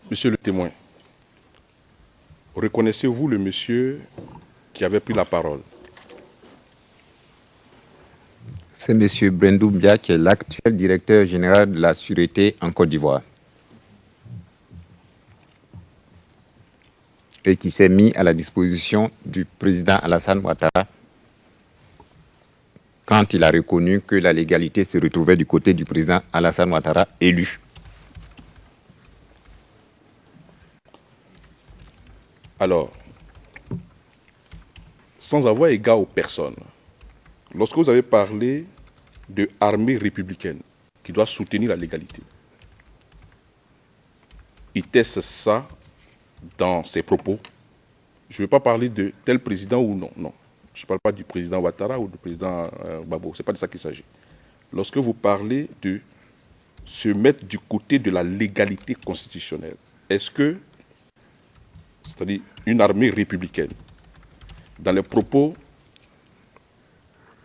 Monsieur le témoin, reconnaissez-vous le monsieur qui avait pris la parole? C'est M. Brendou Mbia qui est l'actuel directeur général de la sûreté en Côte d'Ivoire et qui s'est mis à la disposition du président Alassane Ouattara quand il a reconnu que la légalité se retrouvait du côté du président Alassane Ouattara élu. Alors, sans avoir égard aux personnes, lorsque vous avez parlé de armée républicaine qui doit soutenir la légalité, était-ce ça dans ses propos? Je ne vais pas parler de tel président ou non, non. Je ne parle pas du président Ouattara ou du président Gbagbo, ce n'est pas de ça qu'il s'agit. Lorsque vous parlez de se mettre du côté de la légalité constitutionnelle, est-ce que, c'est-à-dire une armée républicaine, dans les propos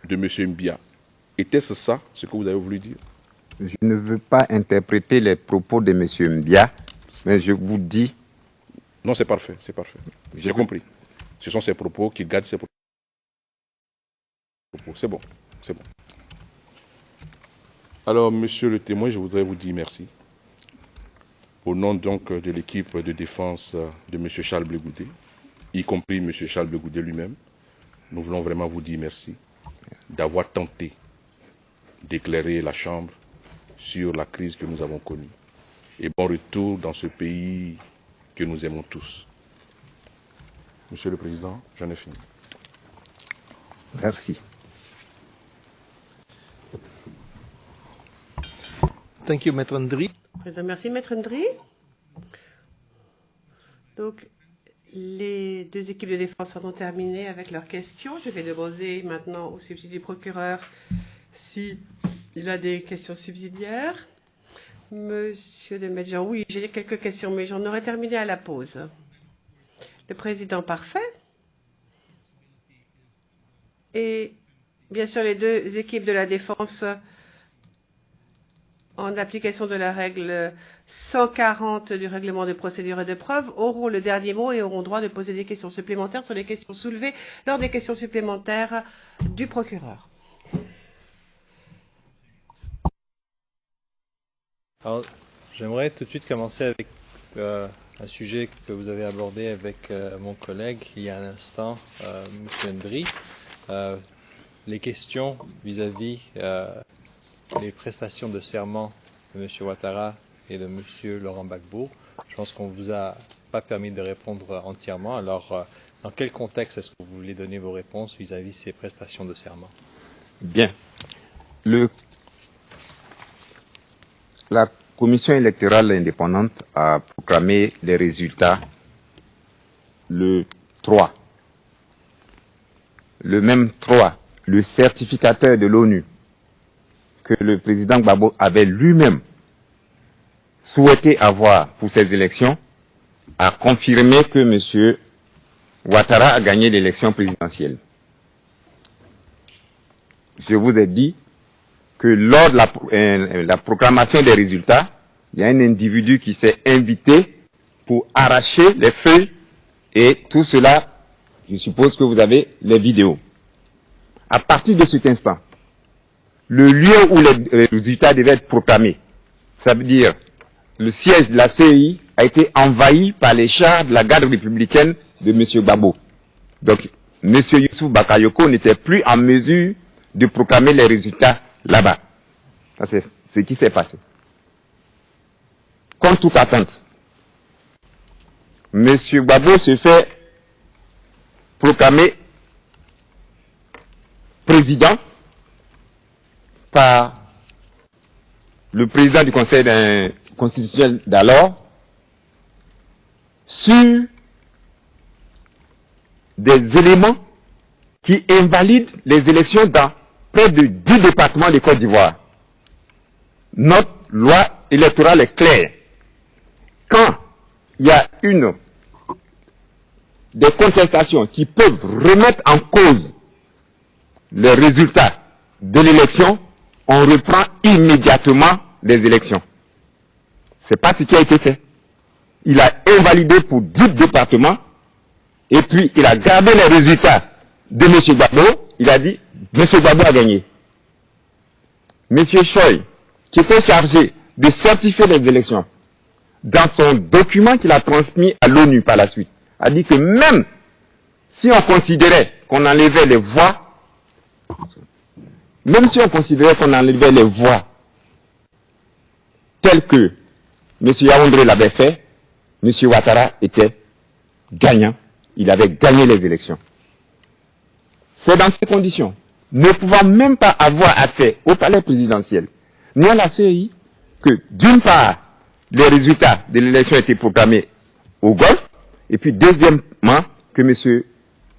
de M. Mbia, était-ce ça ce que vous avez voulu dire? Je ne veux pas interpréter les propos de M. Mbia, mais je vous dis... Non, c'est parfait, c'est parfait. J'ai compris. Ce sont ses propos, qu'il garde ses propos. C'est bon, c'est bon. Alors, monsieur le témoin, je voudrais vous dire merci. Au nom donc de l'équipe de défense de M. Charles Blé Goudé, y compris M. Charles Blé Goudé lui-même, nous voulons vraiment vous dire merci d'avoir tenté d'éclairer la Chambre sur la crise que nous avons connue. Et bon retour dans ce pays que nous aimons tous. Monsieur le Président, j'en ai fini. Merci. Thank you, Maître Ndri. Président, merci, Maître Ndri. Donc, les deux équipes de défense en ont terminé avec leurs questions. Je vais demander maintenant au substitut du procureur s'il a des questions subsidiaires. Monsieur de Medjan, oui, j'ai quelques questions, mais j'en aurais terminé à la pause. Le président, parfait. Et bien sûr, les deux équipes de la défense, en application de la règle 140 du règlement de procédure et de preuve, auront le dernier mot et auront droit de poser des questions supplémentaires sur les questions soulevées lors des questions supplémentaires du procureur. Alors, j'aimerais tout de suite commencer avec un sujet que vous avez abordé avec mon collègue il y a un instant, M. Ndri. Les questions vis-à-vis les prestations de serment de M. Ouattara et de M. Laurent Gbagbo. Je pense qu'on ne vous a pas permis de répondre entièrement. Alors, dans quel contexte est-ce que vous voulez donner vos réponses vis-à-vis ces prestations de serment? Bien. La commission électorale indépendante a proclamé les résultats le 3. Le même 3, le certificateur de l'ONU que le président Gbagbo avait lui-même souhaité avoir pour ces élections a confirmé que M. Ouattara a gagné l'élection présidentielle. Je vous ai dit que lors de la proclamation des résultats, il y a un individu qui s'est invité pour arracher les feuilles et tout cela, je suppose que vous avez les vidéos. À partir de cet instant, le lieu où les résultats devaient être proclamés, ça veut dire le siège de la CEI a été envahi par les chars de la garde républicaine de M. Gbagbo. Donc, M. Youssouf Bakayoko n'était plus en mesure de proclamer les résultats là-bas. Ça, c'est ce qui s'est passé. Contre toute attente, M. Gbagbo se fait proclamer président par le président du Conseil constitutionnel d'alors sur des éléments qui invalident les élections dans près de 10 départements de Côte d'Ivoire. Notre loi électorale est claire. Quand il y a des contestations qui peuvent remettre en cause les résultats de l'élection, on reprend immédiatement les élections. Ce n'est pas ce qui a été fait. il a invalidé pour 10 départements, et puis il a gardé les résultats de M. Gbagbo, il a dit, M. Gbagbo a gagné. M. Choi, qui était chargé de certifier les élections, dans son document qu'il a transmis à l'ONU par la suite, a dit que même si on considérait qu'on enlevait les voix, telles que M. Yaoundé l'avait fait, M. Ouattara était gagnant. Il avait gagné les élections. C'est dans ces conditions, ne pouvant même pas avoir accès au palais présidentiel, ni à la CEI, que d'une part, les résultats de l'élection étaient proclamés au Golfe, et puis deuxièmement, que M.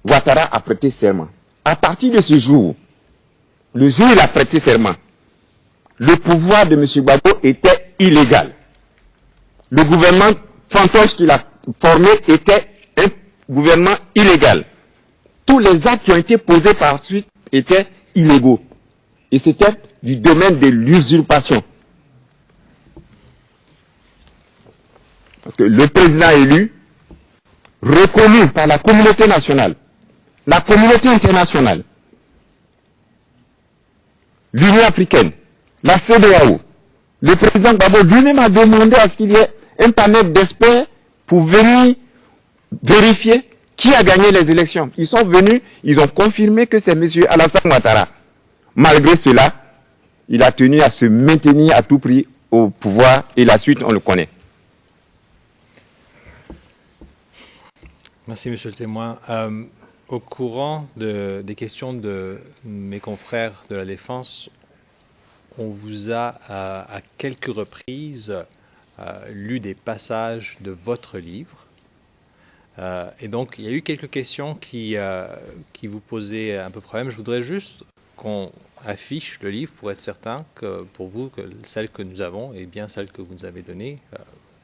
Ouattara a prêté serment. À partir de ce jour, le jour où il a prêté serment, le pouvoir de M. Gbagbo était illégal. Le gouvernement fantoche qu'il a formé était un gouvernement illégal. Tous les actes qui ont été posés par suite étaient illégaux. Et c'était du domaine de l'usurpation. Parce que le président élu, reconnu par la communauté nationale, la communauté internationale, l'Union africaine, la CEDEAO, le président Gbagbo lui-même a demandé à ce qu'il y ait un panel d'experts pour venir vérifier qui a gagné les élections. Ils sont venus, ils ont confirmé que c'est M. Alassane Ouattara. Malgré cela, il a tenu à se maintenir à tout prix au pouvoir et la suite, on le connaît. Merci, monsieur le témoin. Au courant des questions de mes confrères de la Défense, on vous a à quelques reprises lu des passages de votre livre. Et donc, il y a eu quelques questions qui vous posaient un peu problème. Je voudrais juste qu'on affiche le livre pour être certain que pour vous, que celle que nous avons est bien celle que vous nous avez donnée.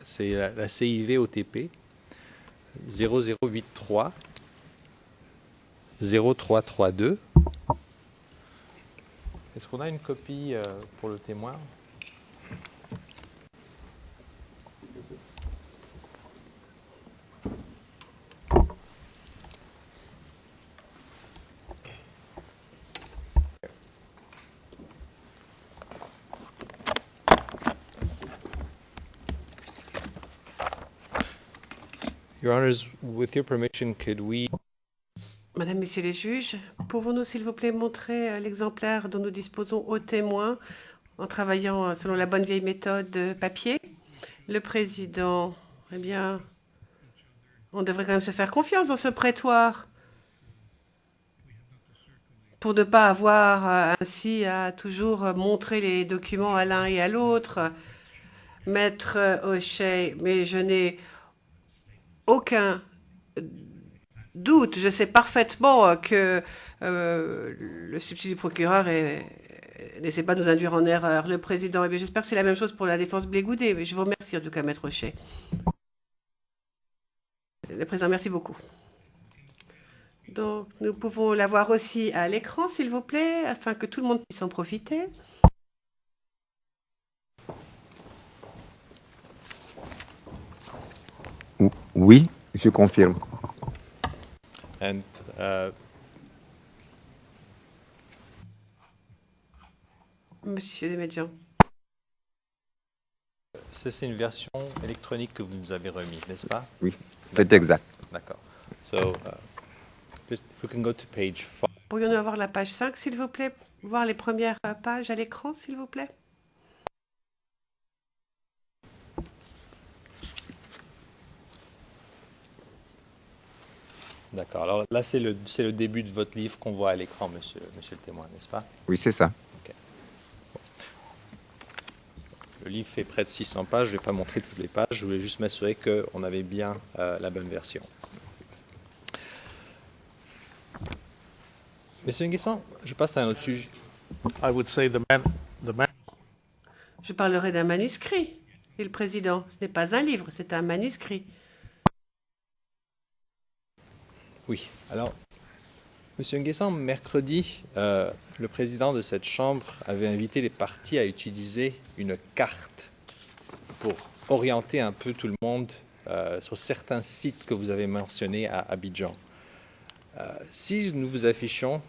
C'est la CIV OTP 0083 0332. Est-ce qu'on a une copie pour le témoin? Your Honors, with your permission, could we... Madame, Messieurs les juges, pouvons-nous s'il vous plaît montrer l'exemplaire dont nous disposons aux témoins en travaillant selon la bonne vieille méthode papier? Le président, eh bien, on devrait quand même se faire confiance dans ce prétoire pour ne pas avoir ainsi à toujours montrer les documents à l'un et à l'autre. Maître O'Shea, mais je n'ai aucun doute. Je sais parfaitement que le substitut du procureur n'essaie pas de nous induire en erreur. Le président, eh j'espère que c'est la même chose pour la défense Blé-Goudé. Mais je vous remercie en tout cas, Maître O'Shea. Le président, merci beaucoup. Donc, nous pouvons l'avoir aussi à l'écran, s'il vous plaît, afin que tout le monde puisse en profiter. Oui, je confirme. And, Monsieur Desmedjian. c'est une version électronique que vous nous avez remise, n'est-ce pas? Oui, c'est exact. D'accord. So, just if we can go to page 5. Pourrions-nous avoir la page 5, s'il vous plaît? Voir les premières pages à l'écran, s'il vous plaît? D'accord. Alors là, c'est le début de votre livre qu'on voit à l'écran, monsieur le témoin, n'est-ce pas? Oui, c'est ça. Okay. Bon. Le livre fait près de 600 pages. Je ne vais pas montrer toutes les pages. Je voulais juste m'assurer qu'on avait bien la bonne version. Monsieur Nguessan, je passe à un autre sujet. I would say the man. Je parlerai d'un manuscrit. Et le président, ce n'est pas un livre, c'est un manuscrit. Oui. Alors, monsieur Nguessan, mercredi, le président de cette Chambre avait invité les partis à utiliser une carte pour orienter un peu tout le monde sur certains sites que vous avez mentionnés à Abidjan. Si nous vous affichons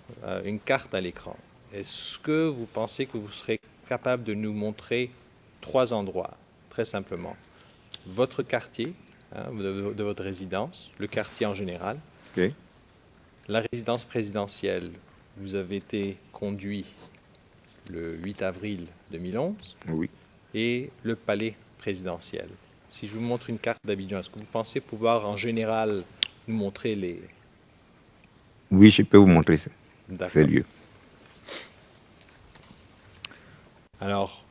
une carte à l'écran, est-ce que vous pensez que vous serez capable de nous montrer 3 endroits, très simplement? Votre quartier, de votre résidence, le quartier en général, Ok. la résidence présidentielle, vous avez été conduit le 8 avril 2011, Oui. et le palais présidentiel. Si je vous montre une carte d'Abidjan, est-ce que vous pensez pouvoir en général nous montrer les... Oui, je peux vous montrer ça, ces D'accord. lieux. Alors,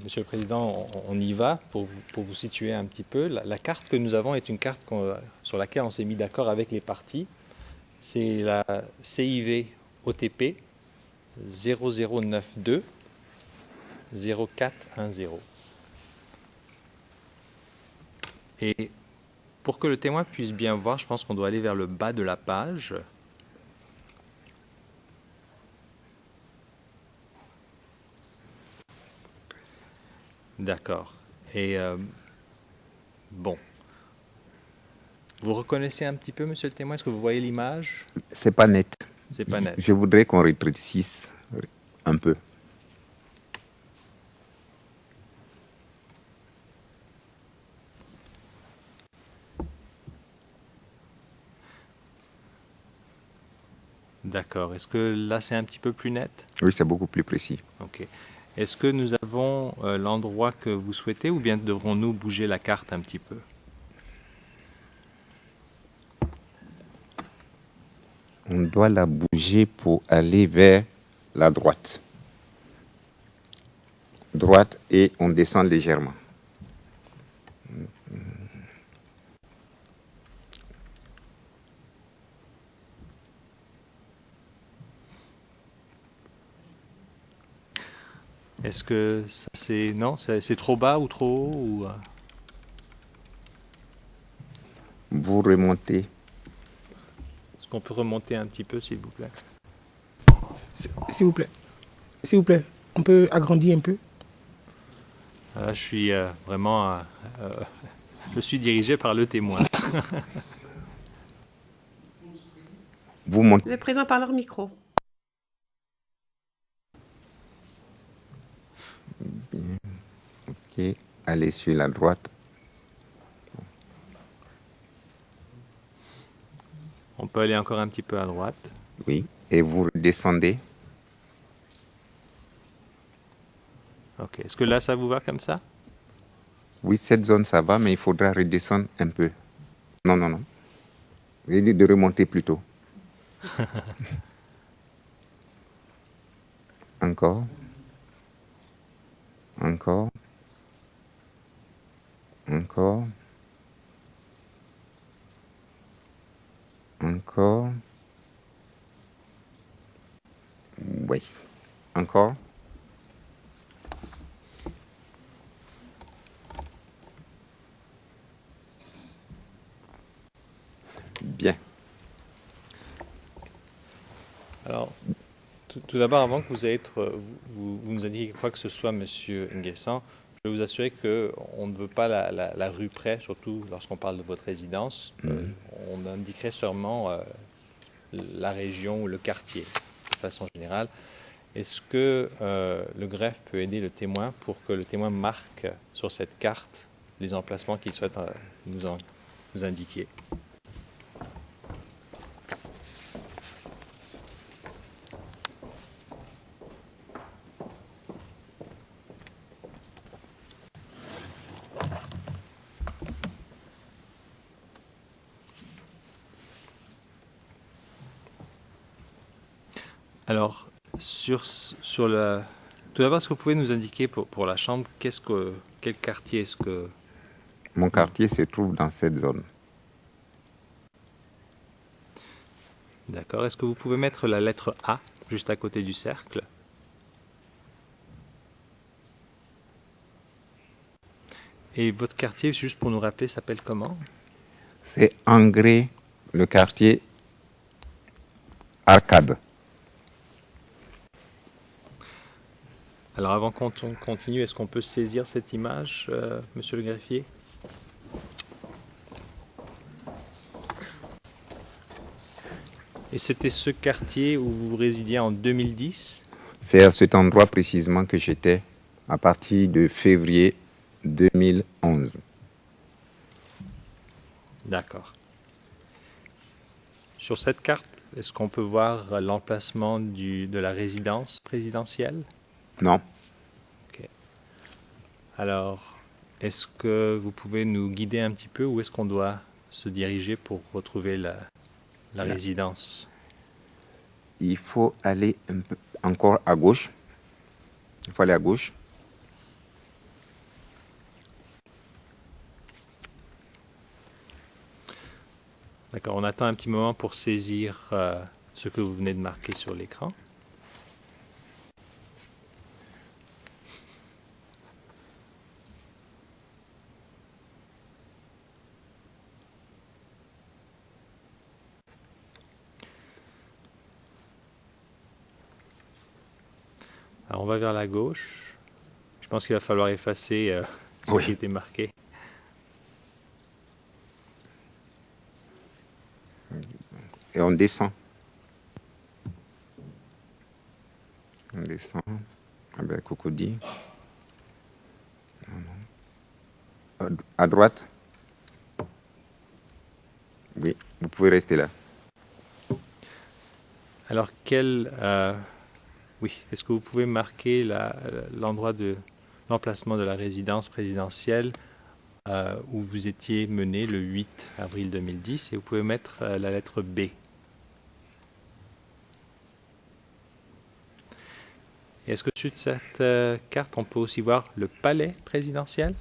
Monsieur le Président, on y va pour vous situer un petit peu. La carte que nous avons est une carte sur laquelle on s'est mis d'accord avec les partis. C'est la CIV OTP 0092 0410. Et pour que le témoin puisse bien voir, je pense qu'on doit aller vers le bas de la page. D'accord. Et bon. Vous reconnaissez un petit peu, monsieur le témoin? Est-ce que vous voyez l'image? C'est pas net. C'est pas net. Je voudrais qu'on rétrécisse un peu. D'accord. Est-ce que là, c'est un petit peu plus net? Oui, c'est beaucoup plus précis. OK. Est-ce que nous avons l'endroit que vous souhaitez ou bien devrons-nous bouger la carte un petit peu? On doit la bouger pour aller vers la droite. Droite et on descend légèrement. Est-ce que ça, c'est... Non, c'est trop bas ou trop haut ou... Vous remontez. Est-ce qu'on peut remonter un petit peu, s'il vous plaît? S'il vous plaît. S'il vous plaît, on peut agrandir un peu? Là, je suis vraiment... je suis dirigé par le témoin. Vous montez. Les présents par leur micro. Ok. Allez sur la droite. On peut aller encore un petit peu à droite. Oui. Et vous redescendez. OK. Est-ce que là, ça vous va comme ça? Oui, cette zone, ça va, mais il faudra redescendre un peu. Non, non, non. J'ai dit de remonter plutôt. Encore. Encore. Encore. Encore. Oui. Encore. Bien. Alors, tout d'abord, avant que vous nous indiquiez quoi que ce soit, Monsieur Nguessan, je vais vous assurer qu'on ne veut pas la rue près, surtout lorsqu'on parle de votre résidence. On indiquerait sûrement la région ou le quartier, de façon générale. Est-ce que le greffe peut aider le témoin pour que le témoin marque sur cette carte les emplacements qu'il souhaite nous indiquer? Alors, tout d'abord, est-ce que vous pouvez nous indiquer pour la chambre, quel quartier est-ce que... Mon quartier se trouve dans cette zone. D'accord. Est-ce que vous pouvez mettre la lettre A juste à côté du cercle? Et votre quartier, juste pour nous rappeler, s'appelle comment? C'est Engré, le quartier Arcade. Alors, avant qu'on continue, est-ce qu'on peut saisir cette image, monsieur le greffier? Et c'était ce quartier où vous résidiez en 2010? C'est à cet endroit précisément que j'étais à partir de février 2011. D'accord. Sur cette carte, est-ce qu'on peut voir l'emplacement de la résidence présidentielle? Non. Alors, est-ce que vous pouvez nous guider un petit peu où est-ce qu'on doit se diriger pour retrouver la résidence? Il faut aller un peu encore à gauche. Il faut aller à gauche. D'accord, on attend un petit moment pour saisir ce que vous venez de marquer sur l'écran. Alors on va vers la gauche. Je pense qu'il va falloir effacer ce Oui. qui était marqué. Et on descend. On descend avec Cocody. À droite. Oui, vous pouvez rester là. Alors oui, est-ce que vous pouvez marquer l'endroit de l'emplacement de la résidence présidentielle où vous étiez mené le 8 avril 2010 et vous pouvez mettre la lettre B. Et est-ce que sur cette carte, on peut aussi voir le palais présidentiel?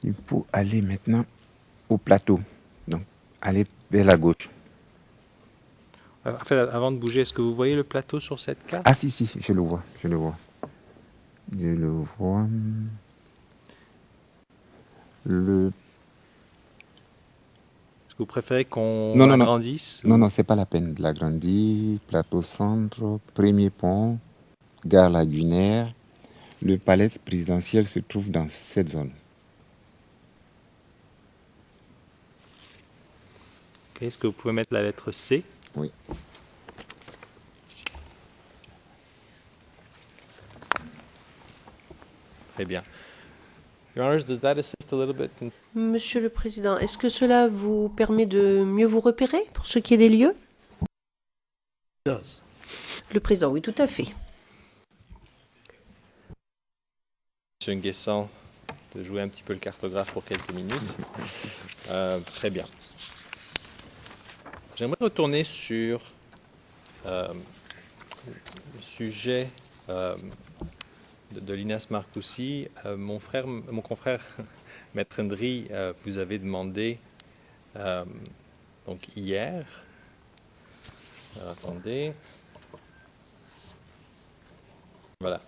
Il faut aller maintenant au plateau. Donc, allez vers la gauche. En fait, avant de bouger, est-ce que vous voyez le plateau sur cette carte? Ah si, je le vois, je le vois. Je le vois. Est-ce que vous préférez qu'on Non. agrandisse? Non, c'est pas la peine de l'agrandir. Plateau centre, premier pont, gare lagunaire. Le palais présidentiel se trouve dans cette zone. Okay, est-ce que vous pouvez mettre la lettre C? Oui. Très bien. Your Honors, does that assist a little bit in... Monsieur le Président, est-ce que cela vous permet de mieux vous repérer pour ce qui est des lieux? Does. Le Président, oui, tout à fait. Monsieur Nguessan, de jouer un petit peu le cartographe pour quelques minutes. Très bien. J'aimerais retourner sur le sujet de l'INAS Marcoussis. Mon confrère Maître Ndri vous avait demandé donc hier. Alors, attendez. Voilà.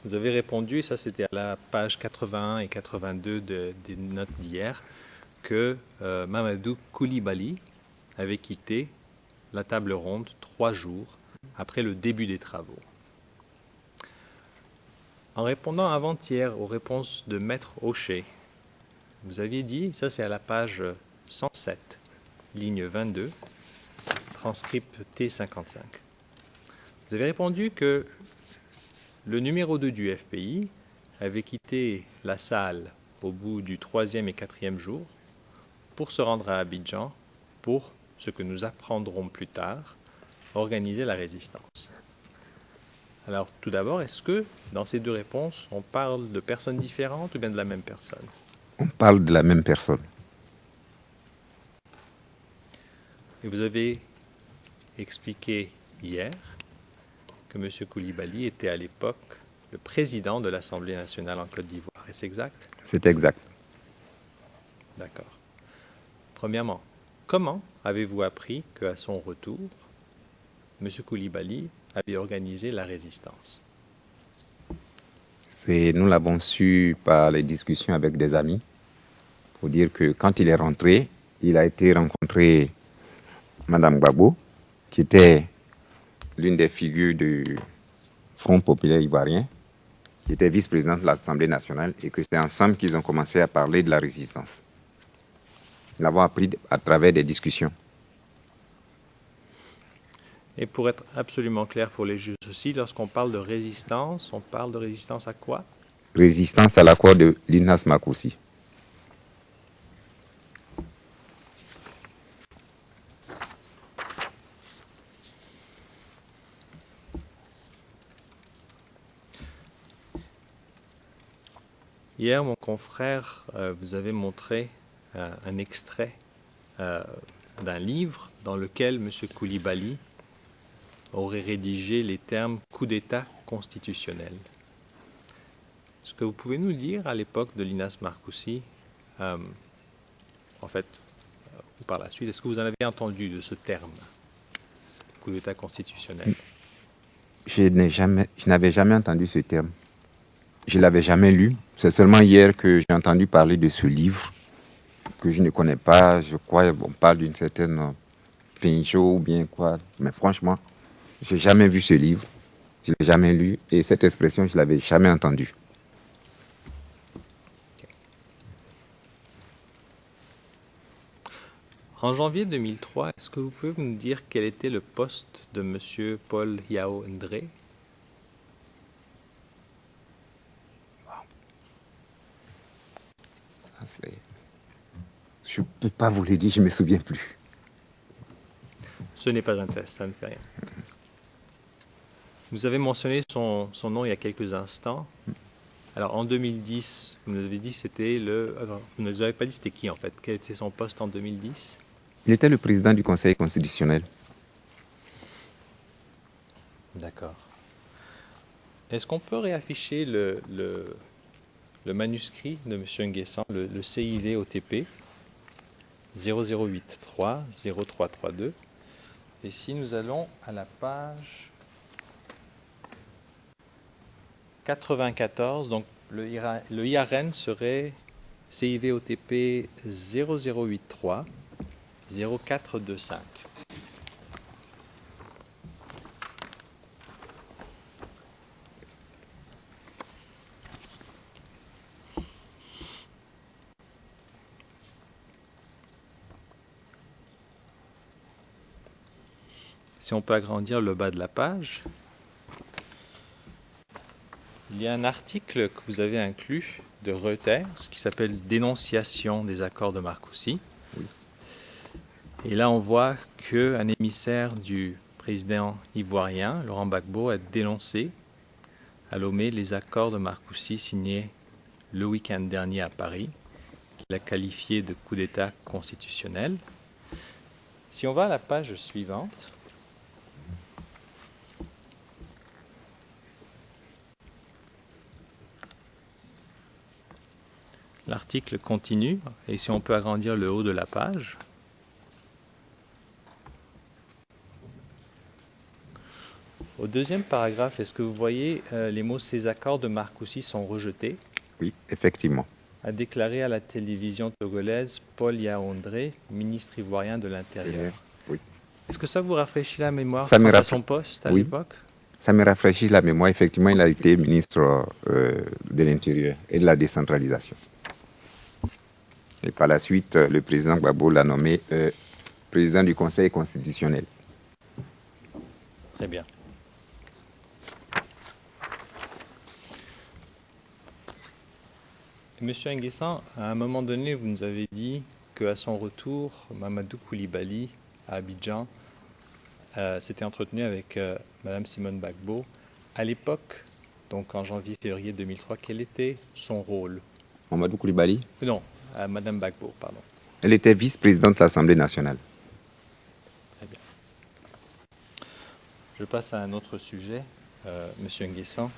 Vous avez répondu, et ça c'était à la page 81 et 82 des notes d'hier, que Mamadou Koulibaly avait quitté la table ronde 3 jours après le début des travaux. En répondant avant-hier aux réponses de Maître Hochet, vous aviez dit, ça c'est à la page 107, ligne 22, transcript T55. Vous avez répondu que le numéro 2 du FPI avait quitté la salle au bout du 3e et 4e jour pour se rendre à Abidjan pour, ce que nous apprendrons plus tard, organiser la résistance. Alors, tout d'abord, est-ce que, dans ces deux réponses, on parle de personnes différentes ou bien de la même personne? On parle de la même personne. Et vous avez expliqué hier que M. Koulibaly était à l'époque le président de l'Assemblée nationale en Côte d'Ivoire. Est-ce exact? C'est exact. D'accord. Premièrement, comment avez-vous appris qu'à son retour, M. Koulibaly avait organisé la résistance? Nous l'avons su par les discussions avec des amis. Pour dire que quand il est rentré, il a été rencontré Madame Gbagbo, qui était l'une des figures du Front populaire ivoirien. qui était vice-président de l'Assemblée nationale, et que c'est ensemble qu'ils ont commencé à parler de la résistance. Nous l'avons appris à travers des discussions. Et pour être absolument clair pour les juges aussi, lorsqu'on parle de résistance, on parle de résistance à quoi? Résistance à l'accord de Linhas Marcoussis. Hier, mon confrère vous avait montré un extrait d'un livre dans lequel M. Koulibaly aurait rédigé les termes « coup d'État constitutionnel ». Est-ce que vous pouvez nous dire, à l'époque de Linhas Marcoussis, en fait, ou par la suite, est-ce que vous en avez entendu de ce terme, coup d'État constitutionnel? Je n'avais jamais entendu ce terme. Je ne l'avais jamais lu. C'est seulement hier que j'ai entendu parler de ce livre que je ne connais pas. Je crois qu'on parle d'une certaine Pinchot ou bien quoi. Mais franchement, je n'ai jamais vu ce livre. Je ne l'ai jamais lu. Et cette expression, je ne l'avais jamais entendue. En janvier 2003, est-ce que vous pouvez nous dire quel était le poste de M. Paul Yao Ndré? Je ne peux pas vous le dire, je ne me souviens plus. Ce n'est pas un test, ça ne fait rien. Vous avez mentionné son nom il y a quelques instants. Alors en 2010, vous nous avez dit c'était le... vous ne nous avez pas dit c'était qui en fait? Quel était son poste en 2010? Il était le président du Conseil constitutionnel. D'accord. Est-ce qu'on peut réafficher le manuscrit de M. Nguessan, le CIV OTP 0083 0332? Et si nous allons à la page 94, donc le IRN serait CIV OTP 0083 0425. Si on peut agrandir le bas de la page, il y a un article que vous avez inclus de Reuters qui s'appelle « Dénonciation des accords de Marcoussis ». Et là, on voit qu'un émissaire du président ivoirien, Laurent Gbagbo, a dénoncé à Lomé les accords de Marcoussis signés le week-end dernier à Paris, qu'il a qualifié de coup d'État constitutionnel. Si on va à la page suivante, l'article continue, et si on peut agrandir le haut de la page, au deuxième paragraphe, est-ce que vous voyez les mots « Ces accords de Marcoussis sont rejetés » Oui, effectivement. a déclaré à la télévision togolaise Paul Yao Ndré, ministre ivoirien de l'Intérieur. Oui. Est-ce que ça vous rafraîchit la mémoire Ça me quant à son poste à Oui. l'époque? Ça me rafraîchit la mémoire. Effectivement, il a été ministre de l'Intérieur et de la décentralisation. Et par la suite, le président Gbagbo l'a nommé président du Conseil constitutionnel. Très bien. Monsieur Nguessan, à un moment donné, vous nous avez dit qu'à son retour, Mamadou Koulibaly, à Abidjan, s'était entretenu avec Madame Simone Gbagbo. À l'époque, donc en janvier-février 2003, quel était son rôle? Mamadou Koulibaly? Non, Madame Gbagbo, pardon. Elle était vice-présidente de l'Assemblée nationale. Très bien. Je passe à un autre sujet, Monsieur Nguessan.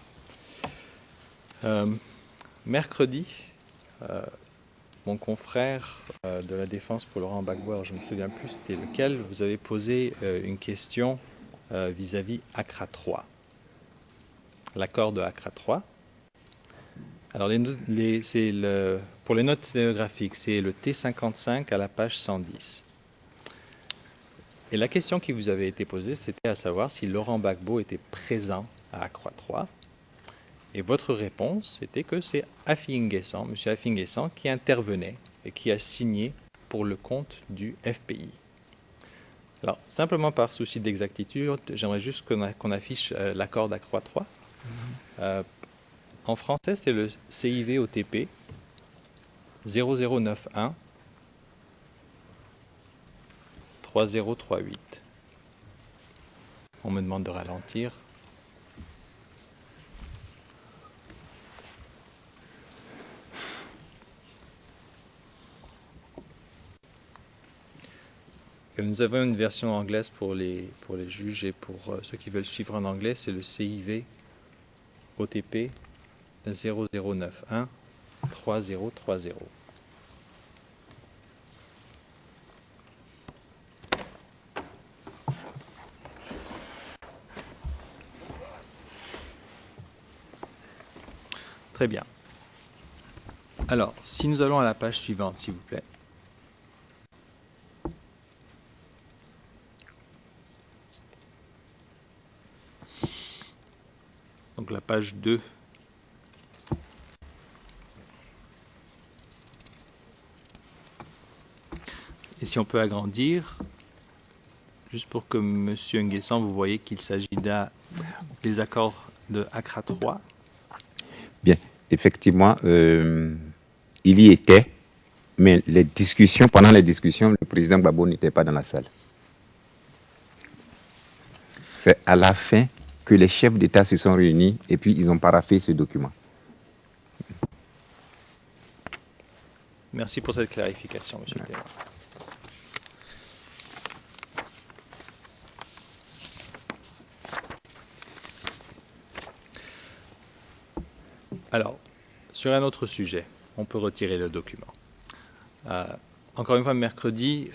Mercredi, mon confrère de la Défense pour Laurent Gbagbo, alors je ne me souviens plus c'était lequel, vous avez posé une question vis-à-vis Accra 3. L'accord de Accra 3. Alors pour les notes sténographiques, c'est le T55 à la page 110. Et la question qui vous avait été posée, c'était à savoir si Laurent Gbagbo était présent à Accra 3. Et votre réponse était que c'est Afi N'Guessan, M. Afi N'Guessan, qui intervenait et qui a signé pour le compte du FPI. Alors, simplement par souci d'exactitude, j'aimerais juste qu'on affiche l'accord d'Accroix 3. En français, c'est le CIV OTP 0091 3038. On me demande de ralentir. Et nous avons une version anglaise pour les juges et pour ceux qui veulent suivre en anglais, c'est le CIV OTP 0091 3030. Très bien. Alors, si nous allons à la page suivante, s'il vous plaît. Donc la page 2. Et si on peut agrandir, juste pour que M. N'Guessan, vous voyez qu'il s'agit des accords de Accra 3. Bien, effectivement, il y était, mais pendant les discussions, le président Gbagbo n'était pas dans la salle. C'est à la fin que les chefs d'État se sont réunis et puis ils ont paraphé ce document. Merci pour cette clarification, M. le témoin. Alors, sur un autre sujet, on peut retirer le document. Encore une fois, mercredi,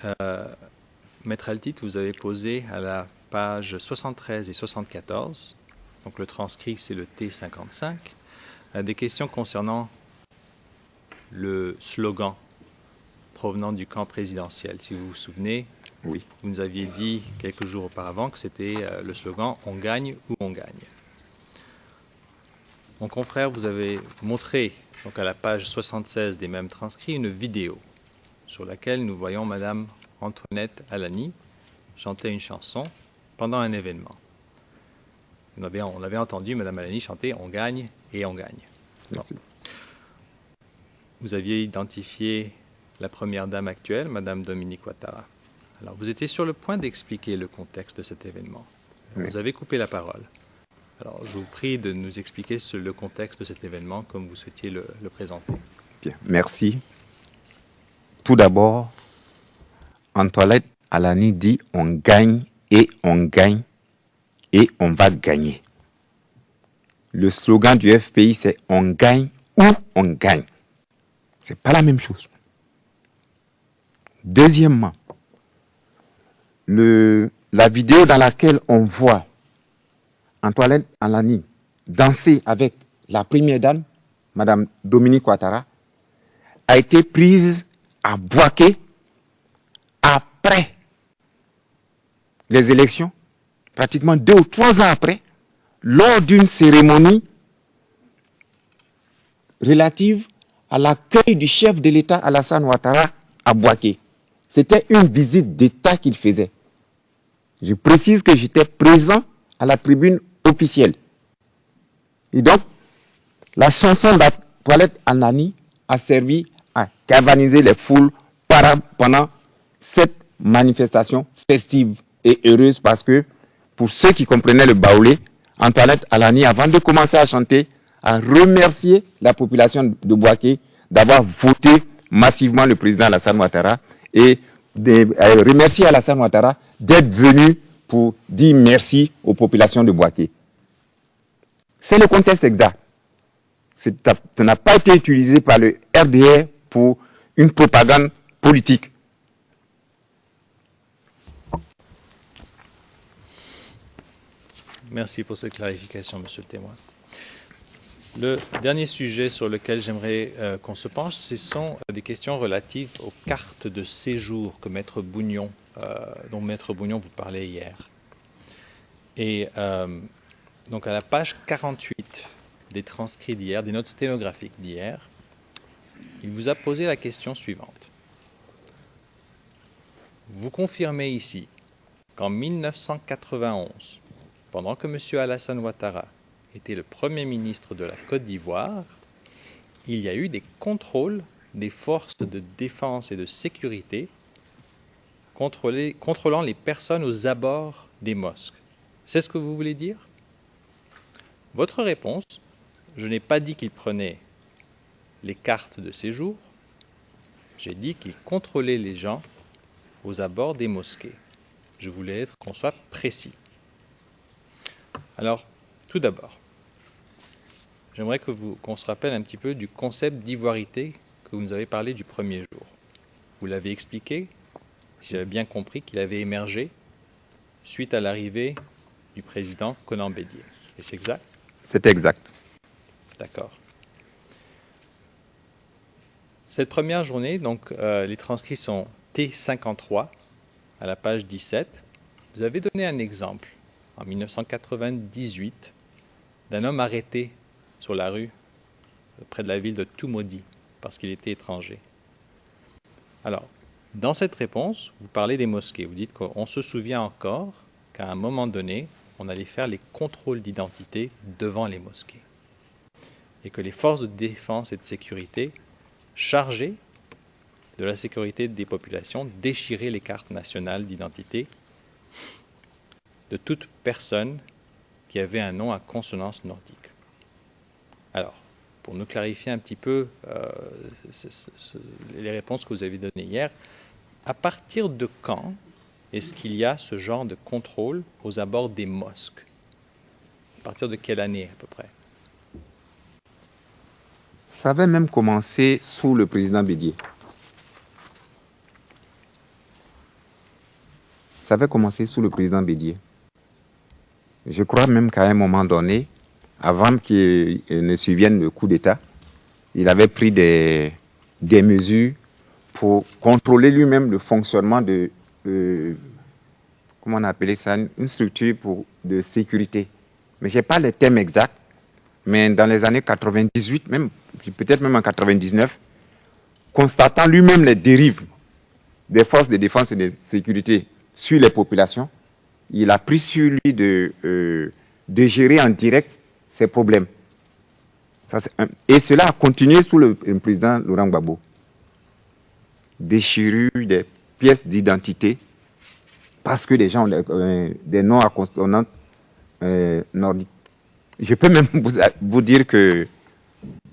Maître Altit, vous avez posé à la page 73 et 74, donc le transcrit c'est le T55, des questions concernant le slogan provenant du camp présidentiel. Si vous vous souvenez, oui. Vous nous aviez dit quelques jours auparavant que c'était le slogan « On gagne ou on gagne ». Mon confrère vous avez montré, donc à la page 76 des mêmes transcrits, une vidéo sur laquelle nous voyons Madame Antoinette Alani chanter une chanson pendant un événement. On avait entendu Madame Alani chanter « On gagne et on gagne ». Merci. Vous aviez identifié la première dame actuelle, Madame Dominique Ouattara. Alors, vous étiez sur le point d'expliquer le contexte de cet événement. Oui. Vous avez coupé la parole. Alors, je vous prie de nous expliquer le contexte de cet événement comme vous souhaitiez le présenter. Bien, merci. Tout d'abord, Antoinette Alani dit « On gagne et on gagne et on va gagner ». Le slogan du FPI, c'est « On gagne ou on gagne ». Ce n'est pas la même chose. Deuxièmement, la vidéo dans laquelle on voit Antoinette Alani danser avec la première dame, Madame Dominique Ouattara, a été prise à Bouaké après les élections, pratiquement 2 ou 3 ans après, lors d'une cérémonie relative à l'accueil du chef de l'État Alassane Ouattara à Bouaké. C'était une visite d'État qu'il faisait. Je précise que j'étais présent à la tribune officielle. Et donc, la chanson d'Antoinette Alani a servi à galvaniser les foules pendant cette manifestation festive et heureuse parce que, pour ceux qui comprenaient le baoulé, Antoinette Alani, avant de commencer à chanter, a remercié la population de Bouaké d'avoir voté massivement le président Alassane Ouattara et remercier Alassane Ouattara d'être venu pour dire merci aux populations de Bouaké. C'est le contexte exact. Ça n'a pas été utilisé par le RDR pour une propagande politique. Merci pour cette clarification, Monsieur le témoin. Le dernier sujet sur lequel j'aimerais qu'on se penche, ce sont des questions relatives aux cartes de séjour que Maître Bougnon, dont Maître Bougnon vous parlait hier. Et donc à la page 48 des transcrits d'hier, des notes sténographiques d'hier, il vous a posé la question suivante. Vous confirmez ici qu'en 1991, pendant que M. Alassane Ouattara était le Premier ministre de la Côte d'Ivoire, il y a eu des contrôles des forces de défense et de sécurité contrôlant les personnes aux abords des mosquées. C'est ce que vous voulez dire? Votre réponse, je n'ai pas dit qu'il prenait les cartes de séjour, j'ai dit qu'il contrôlait les gens aux abords des mosquées. Je voulais qu'on soit précis. Alors, tout d'abord, j'aimerais qu'on se rappelle un petit peu du concept d'ivoirité que vous nous avez parlé du premier jour. Vous l'avez expliqué, si j'avais bien compris, qu'il avait émergé suite à l'arrivée du président Konan Bédié. Est-ce exact? C'est exact. D'accord. Cette première journée, donc les transcrits sont T53 à la page 17. Vous avez donné un exemple en 1998 d'un homme arrêté sur la rue près de la ville de Tumodi parce qu'il était étranger. Alors, dans cette réponse, vous parlez des mosquées. Vous dites qu'on se souvient encore qu'à un moment donné, on allait faire les contrôles d'identité devant les mosquées. Et que les forces de défense et de sécurité chargées de la sécurité des populations déchiraient les cartes nationales d'identité de toute personne qui avait un nom à consonance nordique. Alors, pour nous clarifier un petit peu les réponses que vous avez données hier, à partir de quand est-ce qu'il y a ce genre de contrôle aux abords des mosquées? À partir de quelle année à peu près? Ça avait même commencé sous le président Bédié. Ça avait commencé sous le président Bédié. Je crois même qu'à un moment donné, avant qu'il ne survienne le coup d'État, il avait pris des mesures pour contrôler lui-même le fonctionnement de, comment on appelait ça, une structure de sécurité. Mais je n'ai pas les thèmes exacts, mais dans les années 98, même, peut-être même en 99, constatant lui-même les dérives des forces de défense et de sécurité sur les populations, il a pris sur lui de gérer en direct ces problèmes. Et cela a continué sous le président Laurent Gbagbo. Déchirure des pièces d'identité parce que les gens ont des noms à consonance nordique. Je peux même vous dire que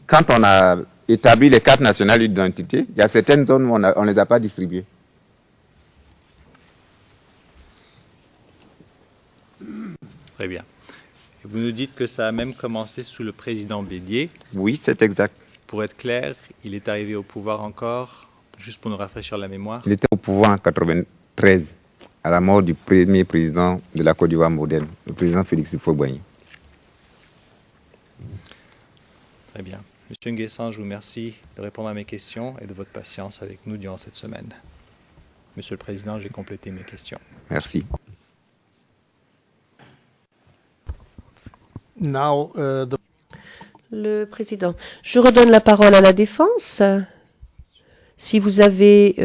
quand on a établi les cartes nationales d'identité, il y a certaines zones où on ne les a pas distribuées. Très bien. Et vous nous dites que ça a même commencé sous le président Bédié. Oui, c'est exact. Pour être clair, il est arrivé au pouvoir encore, juste pour nous rafraîchir la mémoire. Il était au pouvoir en 1993, à la mort du premier président de la Côte d'Ivoire moderne, le président Félix Houphouët-Boigny. Très bien. Monsieur Nguessan, je vous remercie de répondre à mes questions et de votre patience avec nous durant cette semaine. Monsieur le Président, j'ai complété mes questions. Merci. Now, Le Président, je redonne la parole à la Défense. Si vous avez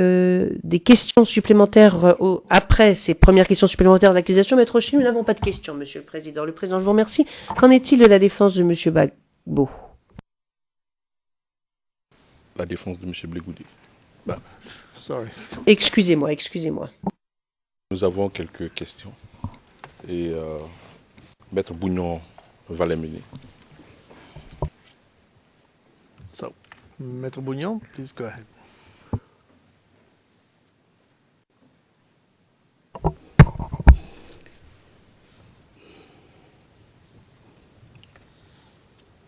des questions supplémentaires après ces premières questions supplémentaires de l'accusation, Maître Rocher, nous n'avons pas de questions, Monsieur le Président. Le Président, je vous remercie. Qu'en est-il de la défense de Monsieur Gbagbo? La défense de M. Blegoudé. sorry. Excusez-moi, excusez-moi. Nous avons quelques questions et Maître Bougnon va les mener. So, Maître Bougnon, please go ahead.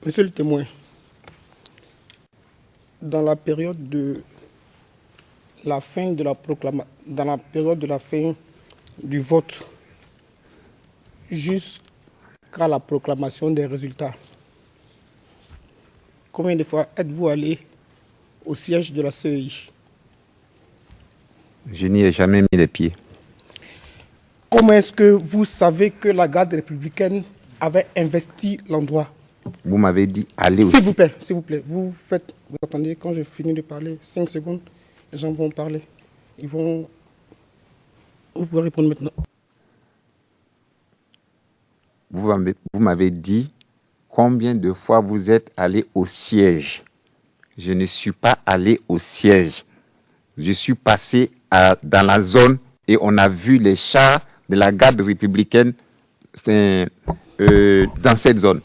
Monsieur le témoin, dans la période de la fin de la proclamation, dans la période de la fin du vote jusqu'à la proclamation des résultats, combien de fois êtes-vous allé au siège de la CEI? Je n'y ai jamais mis les pieds. Comment est-ce que vous savez que la garde républicaine avait investi l'endroit? Vous m'avez dit aller aussi. S'il vous plaît, vous attendez quand je finis de parler, 5 secondes, les gens vont parler. Vous pouvez répondre maintenant. Vous m'avez dit combien de fois vous êtes allé au siège. Je ne suis pas allé au siège. Je suis passé dans la zone et on a vu les chars de la garde républicaine dans cette zone.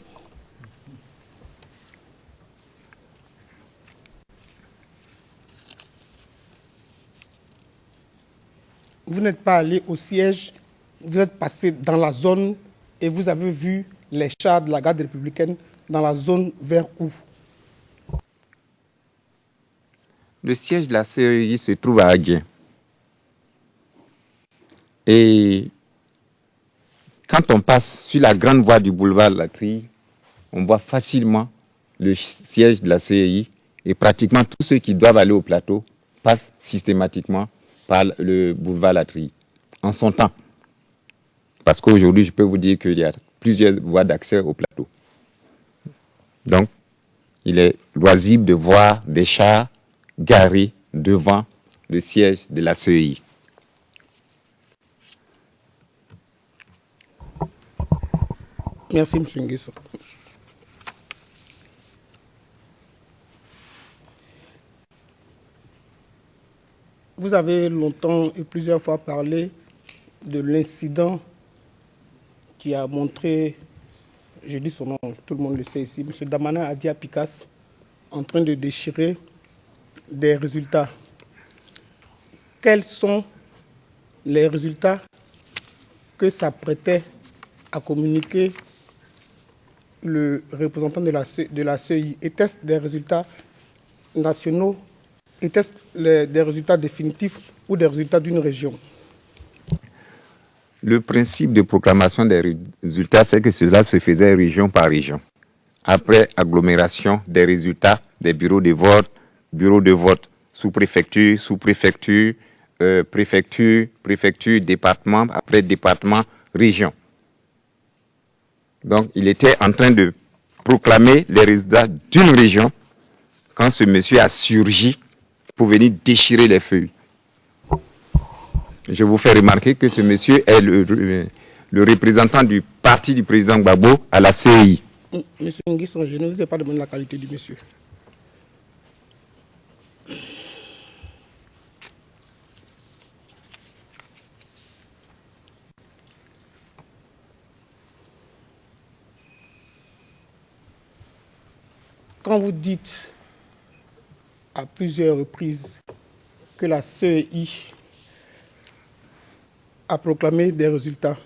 Vous n'êtes pas allé au siège, vous êtes passé dans la zone et vous avez vu les chars de la garde républicaine dans la zone vers où? Le siège de la CEI se trouve à Aguien. Et quand on passe sur la grande voie du boulevard Latry, on voit facilement le siège de la CEI et pratiquement tous ceux qui doivent aller au plateau passent systématiquement par le boulevard Latry en son temps. Parce qu'aujourd'hui, je peux vous dire qu'il y a plusieurs voies d'accès au plateau. Donc, il est loisible de voir des chars garés devant le siège de la CEI. Merci, M. Nguesso. Vous avez longtemps et plusieurs fois parlé de l'incident qui a montré, je dis son nom, tout le monde le sait ici, M. Damana Adia Picas en train de déchirer des résultats. Quels sont les résultats que s'apprêtait à communiquer le représentant de la CEI? Était-ce des résultats nationaux? Était-ce des résultats définitifs ou des résultats d'une région? Le principe de proclamation des résultats, c'est que cela se faisait région par région. Après agglomération des résultats des bureaux de vote, sous-préfecture, sous-préfecture, préfecture, préfecture, département, après département, région. Donc, il était en train de proclamer les résultats d'une région quand ce monsieur a surgi pour venir déchirer les feuilles. Je vous fais remarquer que ce monsieur est le représentant du parti du président Gbagbo à la CEI. Monsieur Nguisson, je ne vous ai pas demandé la qualité du monsieur. Quand vous dites à plusieurs reprises que la CEI a proclamé des résultats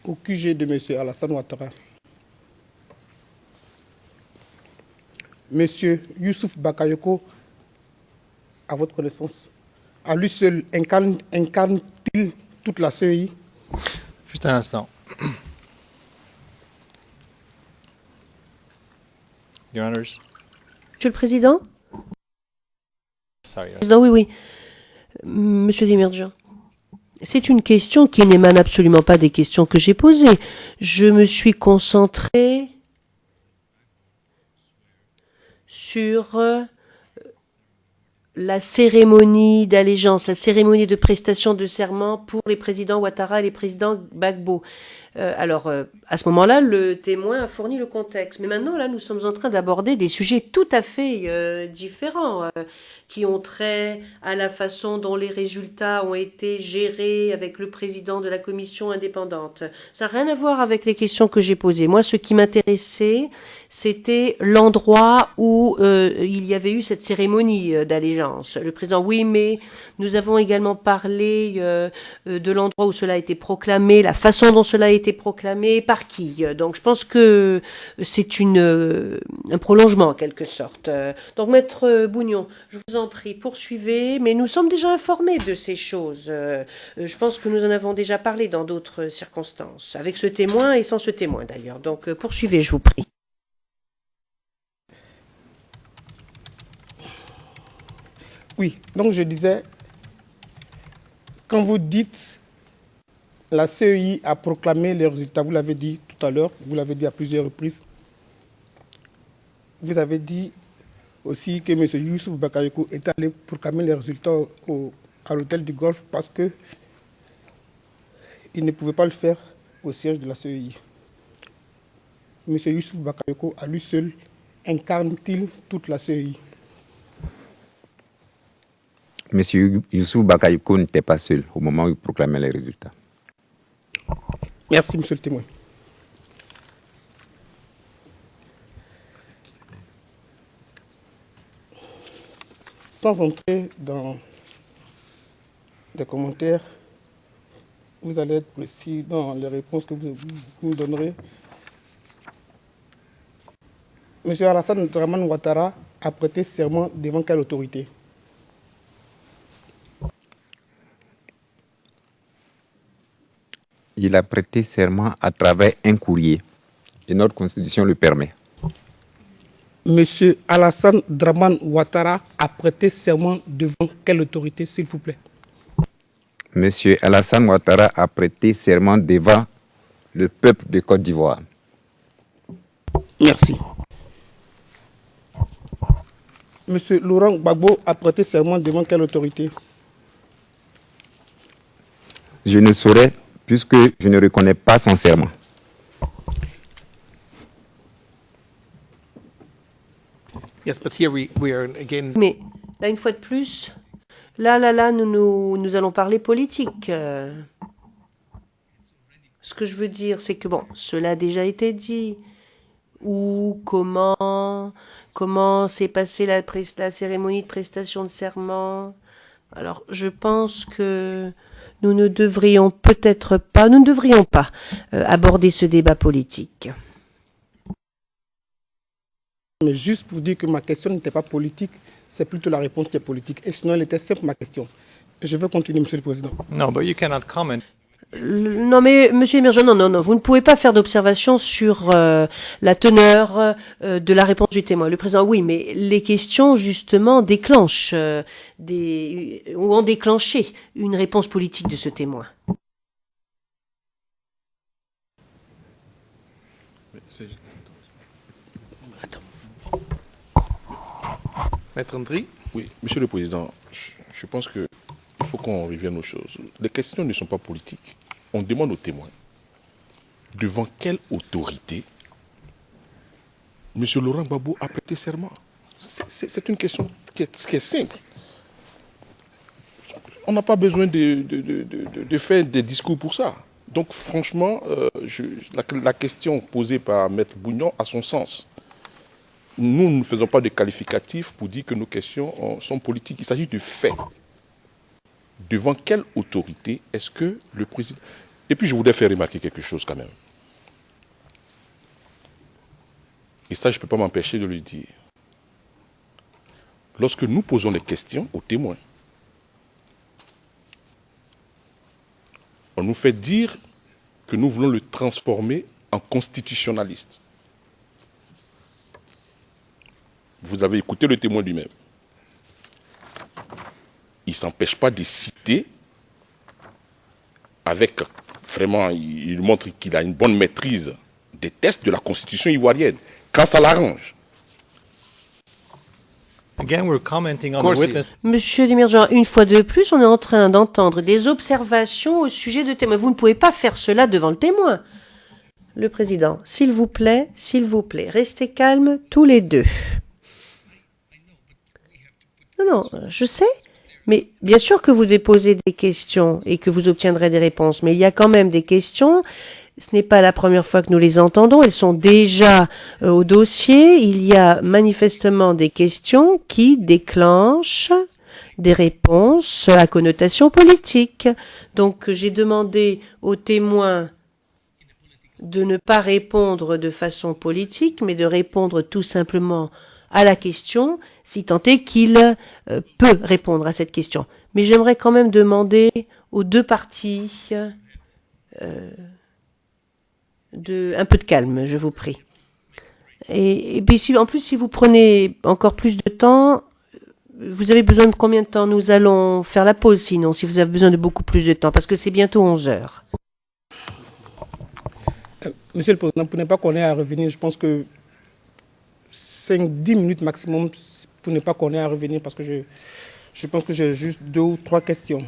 au QG de M. Alassane Ouattara, M. Youssouf Bakayoko, à votre connaissance, à lui seul, incarne-t-il toute la CEI? Juste un instant. Your Honors. Monsieur le Président? Sorry. Président, oui. Monsieur Demirjian. C'est une question qui n'émane absolument pas des questions que j'ai posées. Je me suis concentré sur la cérémonie d'allégeance, la cérémonie de prestation de serment pour les présidents Ouattara et les présidents Gbagbo. À ce moment-là, le témoin a fourni le contexte. Mais maintenant, là, nous sommes en train d'aborder des sujets tout à fait différents, qui ont trait à la façon dont les résultats ont été gérés avec le président de la commission indépendante. Ça n'a rien à voir avec les questions que j'ai posées. Moi, ce qui m'intéressait, c'était l'endroit où il y avait eu cette cérémonie d'allégeance. Le président, oui, mais nous avons également parlé de l'endroit où cela a été proclamé, la façon dont cela a été proclamé, par qui. Donc je pense que c'est un prolongement en quelque sorte. Donc Maître Bougnon, je vous en prie, poursuivez, mais nous sommes déjà informés de ces choses. Je pense que nous en avons déjà parlé dans d'autres circonstances, avec ce témoin et sans ce témoin d'ailleurs. Donc poursuivez, je vous prie. Oui, donc je disais, quand vous dites la CEI a proclamé les résultats, vous l'avez dit tout tout à l'heure, vous l'avez dit à plusieurs reprises. Vous avez dit aussi que M. Youssouf Bakayoko est allé proclamer les résultats à l'hôtel du Golfe parce qu'il ne pouvait pas le faire au siège de la CEI. M. Youssouf Bakayoko, à lui seul, incarne-t-il toute la CEI? Monsieur Youssouf Bakayoko n'était pas seul au moment où il proclamait les résultats. Merci, monsieur le témoin. Sans entrer dans des commentaires, vous allez être précis dans les réponses que vous me donnerez. Monsieur Alassane Dramane Ouattara a prêté serment devant quelle autorité? Il a prêté serment à travers un courrier, et notre Constitution le permet. Monsieur Alassane Dramane Ouattara a prêté serment devant quelle autorité, s'il vous plaît? Monsieur Alassane Ouattara a prêté serment devant le peuple de Côte d'Ivoire. Merci. Monsieur Laurent Gbagbo a prêté serment devant quelle autorité? Je ne saurais, puisque je ne reconnais pas son serment. Yes, but here we are again. Mais là, une fois de plus, là, nous allons parler politique. Ce que je veux dire, c'est que, bon, cela a déjà été dit. Ou comment s'est passée la cérémonie de prestation de serment. Alors, je pense que nous ne devrions pas aborder ce débat politique. Mais juste pour dire que ma question n'était pas politique, c'est plutôt la réponse qui est politique. Et sinon, elle était simple, ma question. Je veux continuer, Monsieur le Président. No, but you cannot comment. Non mais Monsieur Emergent, non, vous ne pouvez pas faire d'observation sur la teneur de la réponse du témoin. Le président, oui, mais les questions justement déclenchent ou ont déclenché une réponse politique de ce témoin. Maître Ndri. Oui, Monsieur le Président, je pense qu'il faut qu'on revienne aux choses. Les questions ne sont pas politiques. On demande aux témoins devant quelle autorité M. Laurent Gbagbo a prêté serment. C'est une question qui est simple. On n'a pas besoin de faire des discours pour ça. Donc franchement, la question posée par Maître Bougnon a son sens. Nous ne faisons pas de qualificatifs pour dire que nos questions sont politiques. Il s'agit de faits. Devant quelle autorité est-ce que le président... Et puis je voudrais faire remarquer quelque chose quand même. Et ça, je ne peux pas m'empêcher de le dire. Lorsque nous posons des questions aux témoins, on nous fait dire que nous voulons le transformer en constitutionnaliste. Vous avez écouté le témoin lui-même. Il ne s'empêche pas de citer avec vraiment, il montre qu'il a une bonne maîtrise des textes de la Constitution ivoirienne, quand ça l'arrange. Again, we're commenting on the witness. Monsieur Demirjian, une fois de plus, on est en train d'entendre des observations au sujet de témoins. Vous ne pouvez pas faire cela devant le témoin. Le président, s'il vous plaît, restez calmes tous les deux. Non, je sais, mais bien sûr que vous devez poser des questions et que vous obtiendrez des réponses, mais il y a quand même des questions. Ce n'est pas la première fois que nous les entendons, elles sont déjà au dossier. Il y a manifestement des questions qui déclenchent des réponses à connotation politique. Donc j'ai demandé aux témoins de ne pas répondre de façon politique, mais de répondre tout simplement à la question, si tant est qu'il peut répondre à cette question. Mais j'aimerais quand même demander aux deux parties un peu de calme, je vous prie. Et puis en plus, si vous prenez encore plus de temps, vous avez besoin de combien de temps? Nous allons faire la pause sinon, si vous avez besoin de beaucoup plus de temps, parce que c'est bientôt 11 heures. Monsieur le Président, pour ne pas qu'on ait à revenir, je pense que 5-10 minutes maximum pour ne pas qu'on ait à revenir parce que je pense que j'ai juste 2 ou 3 questions.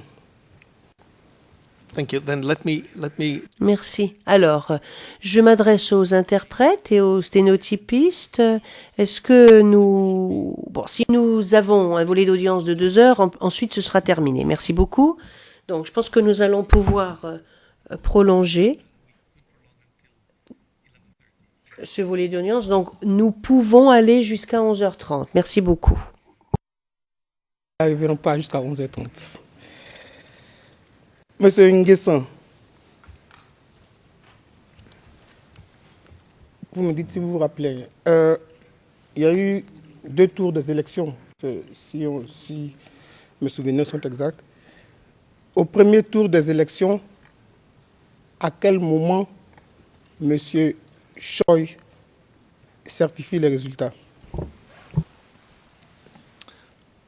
Thank you. Then let me Merci. Alors, je m'adresse aux interprètes et aux sténotypistes. Est-ce que nous... Bon, si nous avons un volet d'audience de 2 heures, ensuite ce sera terminé. Merci beaucoup. Donc, je pense que nous allons pouvoir prolonger ce volet d'audience. Donc, nous pouvons aller jusqu'à 11h30. Merci beaucoup. Nous n'arriverons pas jusqu'à 11h30. Monsieur Nguessan, vous me dites si vous vous rappelez, il y a eu 2 tours des élections, si mes souvenirs sont exacts. Au premier tour des élections, à quel moment M. Choi certifie les résultats?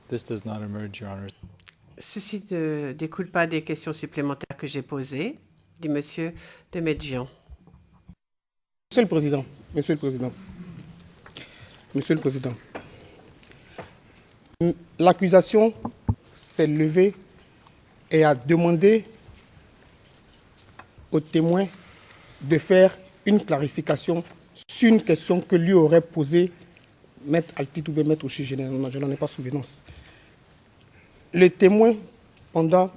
This does not emerge, Your Honor. Ceci ne découle pas des questions supplémentaires que j'ai posées, dit Monsieur de Medjian. Monsieur le Président, Monsieur le Président, Monsieur le Président, l'accusation s'est levée et a demandé aux témoins de faire une clarification sur une question que lui aurait posée Maître Altit ou Maître Ochi, je n'en ai pas souvenance. Le témoin, pendant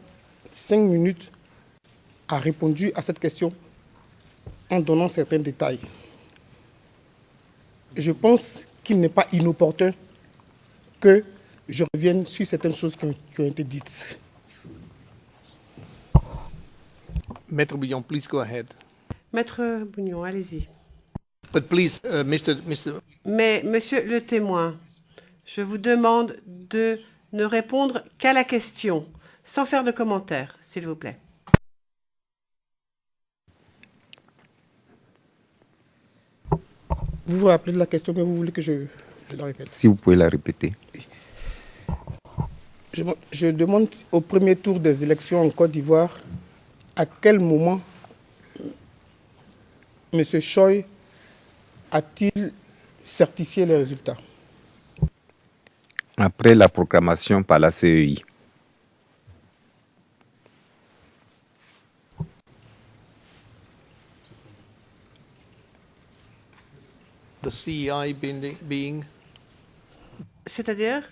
5 minutes, a répondu à cette question en donnant certains détails. Je pense qu'il n'est pas inopportun que je revienne sur certaines choses qui ont été dites. Maître Bouillon, please go ahead. Maître Bougnon, allez-y. But please, Mr. Mais, monsieur le témoin, je vous demande de ne répondre qu'à la question, sans faire de commentaires, s'il vous plaît. Vous vous rappelez de la question, mais vous voulez que je la répète? Si vous pouvez la répéter. Je demande au premier tour des élections en Côte d'Ivoire, à quel moment M. Choi a-t-il certifié les résultats? Après la proclamation par la CEI. The CEI being C'est-à-dire,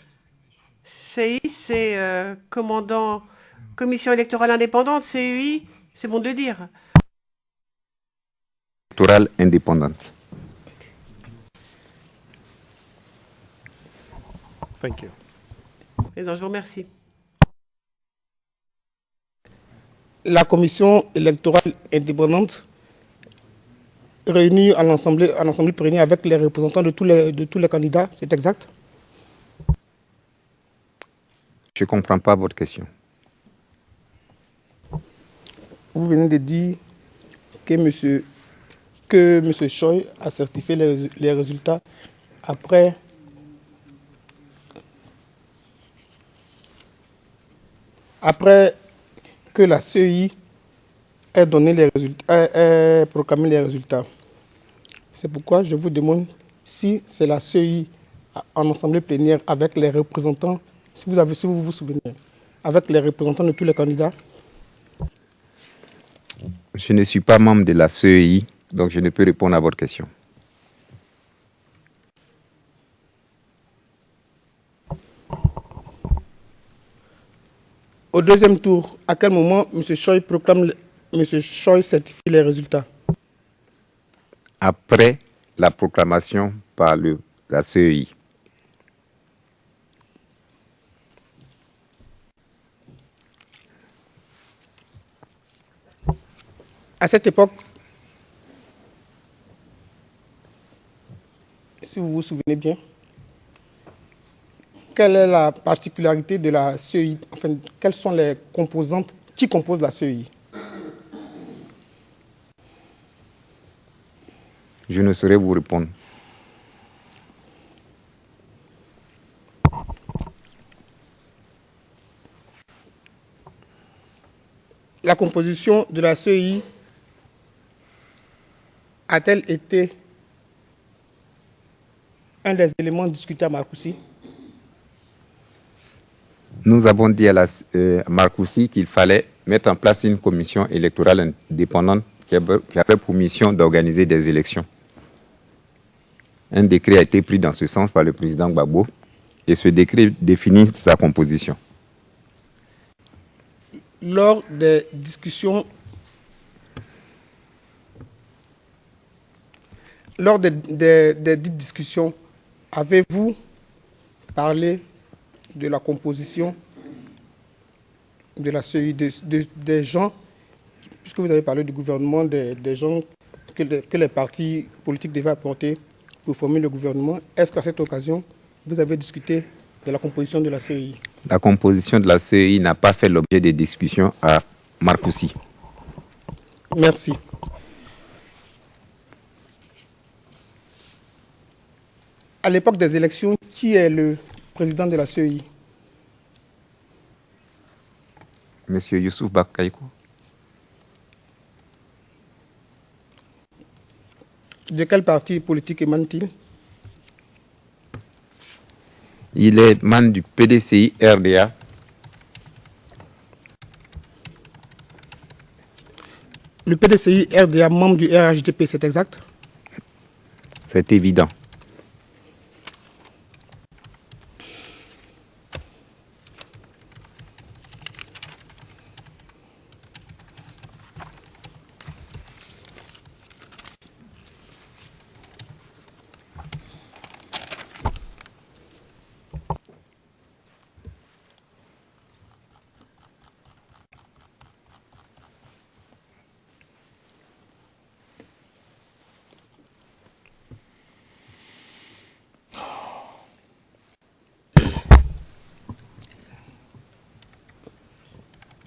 CI, c'est commandant Commission électorale indépendante, CEI, c'est bon de le dire. Électorale indépendante. Thank you. Président, je vous remercie. La commission électorale indépendante réunie à l'Assemblée plénière avec les représentants de tous les candidats, c'est exact? Je ne comprends pas votre question. Vous venez de dire que M. Choi a certifié les résultats après que la CEI ait donné les résultats, ait proclamé les résultats. C'est pourquoi je vous demande si c'est la CEI en assemblée plénière avec les représentants, si vous vous souvenez, avec les représentants de tous les candidats. Je ne suis pas membre de la CEI, donc je ne peux répondre à votre question. Au deuxième tour, à quel moment M. Choi certifie les résultats? Après la proclamation par la CEI. À cette époque, si vous vous souvenez bien, quelle est la particularité de la CEI? Enfin, quelles sont les composantes qui composent la CEI? Je ne saurais vous répondre. La composition de la CEI a-t-elle été un des éléments discutés à Marcoussis? Nous avons dit à Marcoussis qu'il fallait mettre en place une commission électorale indépendante qui avait pour mission d'organiser des élections. Un décret a été pris dans ce sens par le président Gbagbo et ce décret définit sa composition. Lors des discussions, des dites discussions, avez-vous parlé de la composition de la CEI, des gens, puisque vous avez parlé du gouvernement, des gens que les partis politiques devaient apporter pour former le gouvernement? Est-ce qu'à cette occasion, vous avez discuté de la composition de la CEI? La composition de la CEI n'a pas fait l'objet de discussions à Marcoussis. Merci. À l'époque des élections, qui est le président de la CEI? Monsieur Youssouf Bakaïko. De quel parti politique émane-t-il? Il est membre du PDCI RDA. Le PDCI RDA, membre du RHDP, c'est exact? C'est évident.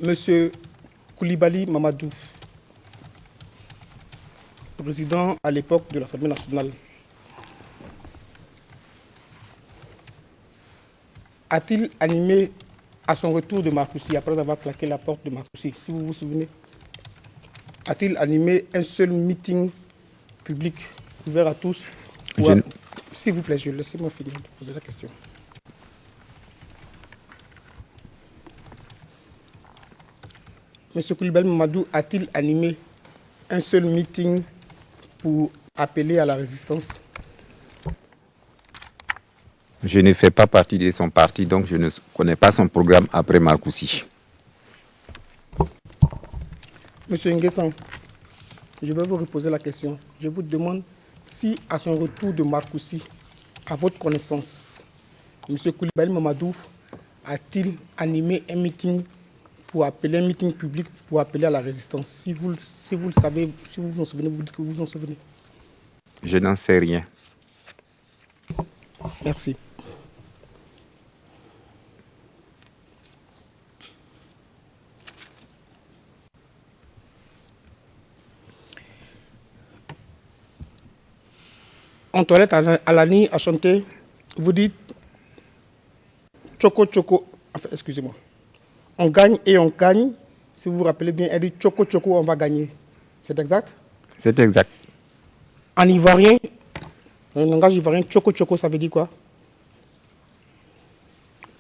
Monsieur Koulibaly Mamadou, président à l'époque de l'Assemblée nationale, a-t-il animé à son retour de Marcoussis, après avoir claqué la porte de Marcoussis, si vous vous souvenez, a-t-il animé un seul meeting public ouvert à tous? S'il vous plaît, laissez-moi finir de poser la question. Monsieur Koulibaly Mamadou a-t-il animé un seul meeting pour appeler à la résistance? Je ne fais pas partie de son parti, donc je ne connais pas son programme après Marcoussis. Monsieur Nguessan, je vais vous reposer la question. Je vous demande si, à son retour de Marcoussis, à votre connaissance, Monsieur Koulibaly Mamadou a-t-il animé un meeting pour appeler un meeting public pour appeler à la résistance? Si vous le savez, si vous vous en souvenez, vous dites que vous vous en souvenez. Je n'en sais rien. Merci. Antoinette Alani a chanté, vous dites Choco Choco, enfin, excusez-moi, on gagne et on gagne. Si vous vous rappelez bien, elle dit Choco Choco, on va gagner. C'est exact? C'est exact. En ivoirien, en langage ivoirien, Choco Choco, ça veut dire quoi?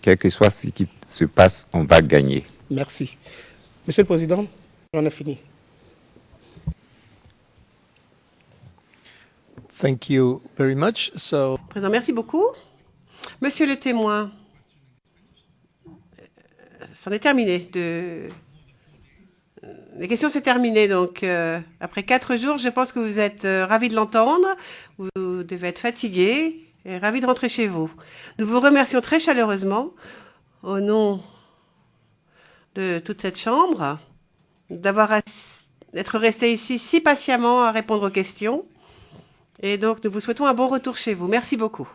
Quel que soit ce qui se passe, on va gagner. Merci. Monsieur le Président, j'en ai fini. Thank you very much. So, Président, merci beaucoup. Monsieur le témoin, c'en est terminé. Les questions, c'est terminé. Donc, après 4 jours, je pense que vous êtes ravis de l'entendre. Vous devez être fatigué et ravis de rentrer chez vous. Nous vous remercions très chaleureusement au nom de toute cette chambre d'être resté ici si patiemment à répondre aux questions. Et donc, nous vous souhaitons un bon retour chez vous. Merci beaucoup.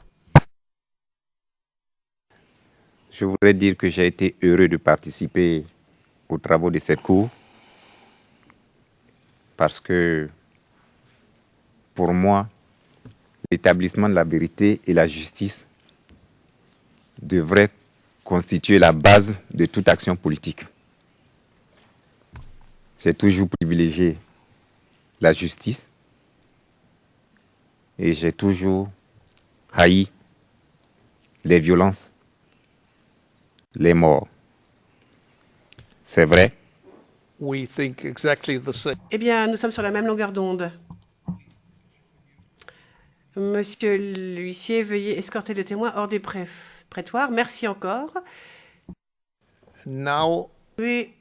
Je voudrais dire que j'ai été heureux de participer aux travaux de cette cour parce que, pour moi, l'établissement de la vérité et la justice devrait constituer la base de toute action politique. J'ai toujours privilégié la justice et j'ai toujours haï les violences, les morts. C'est vrai? We think exactly the same. Eh bien, nous sommes sur la même longueur d'onde. Monsieur l'huissier, veuillez escorter le témoin hors du prétoire. Merci encore. Now, Oui,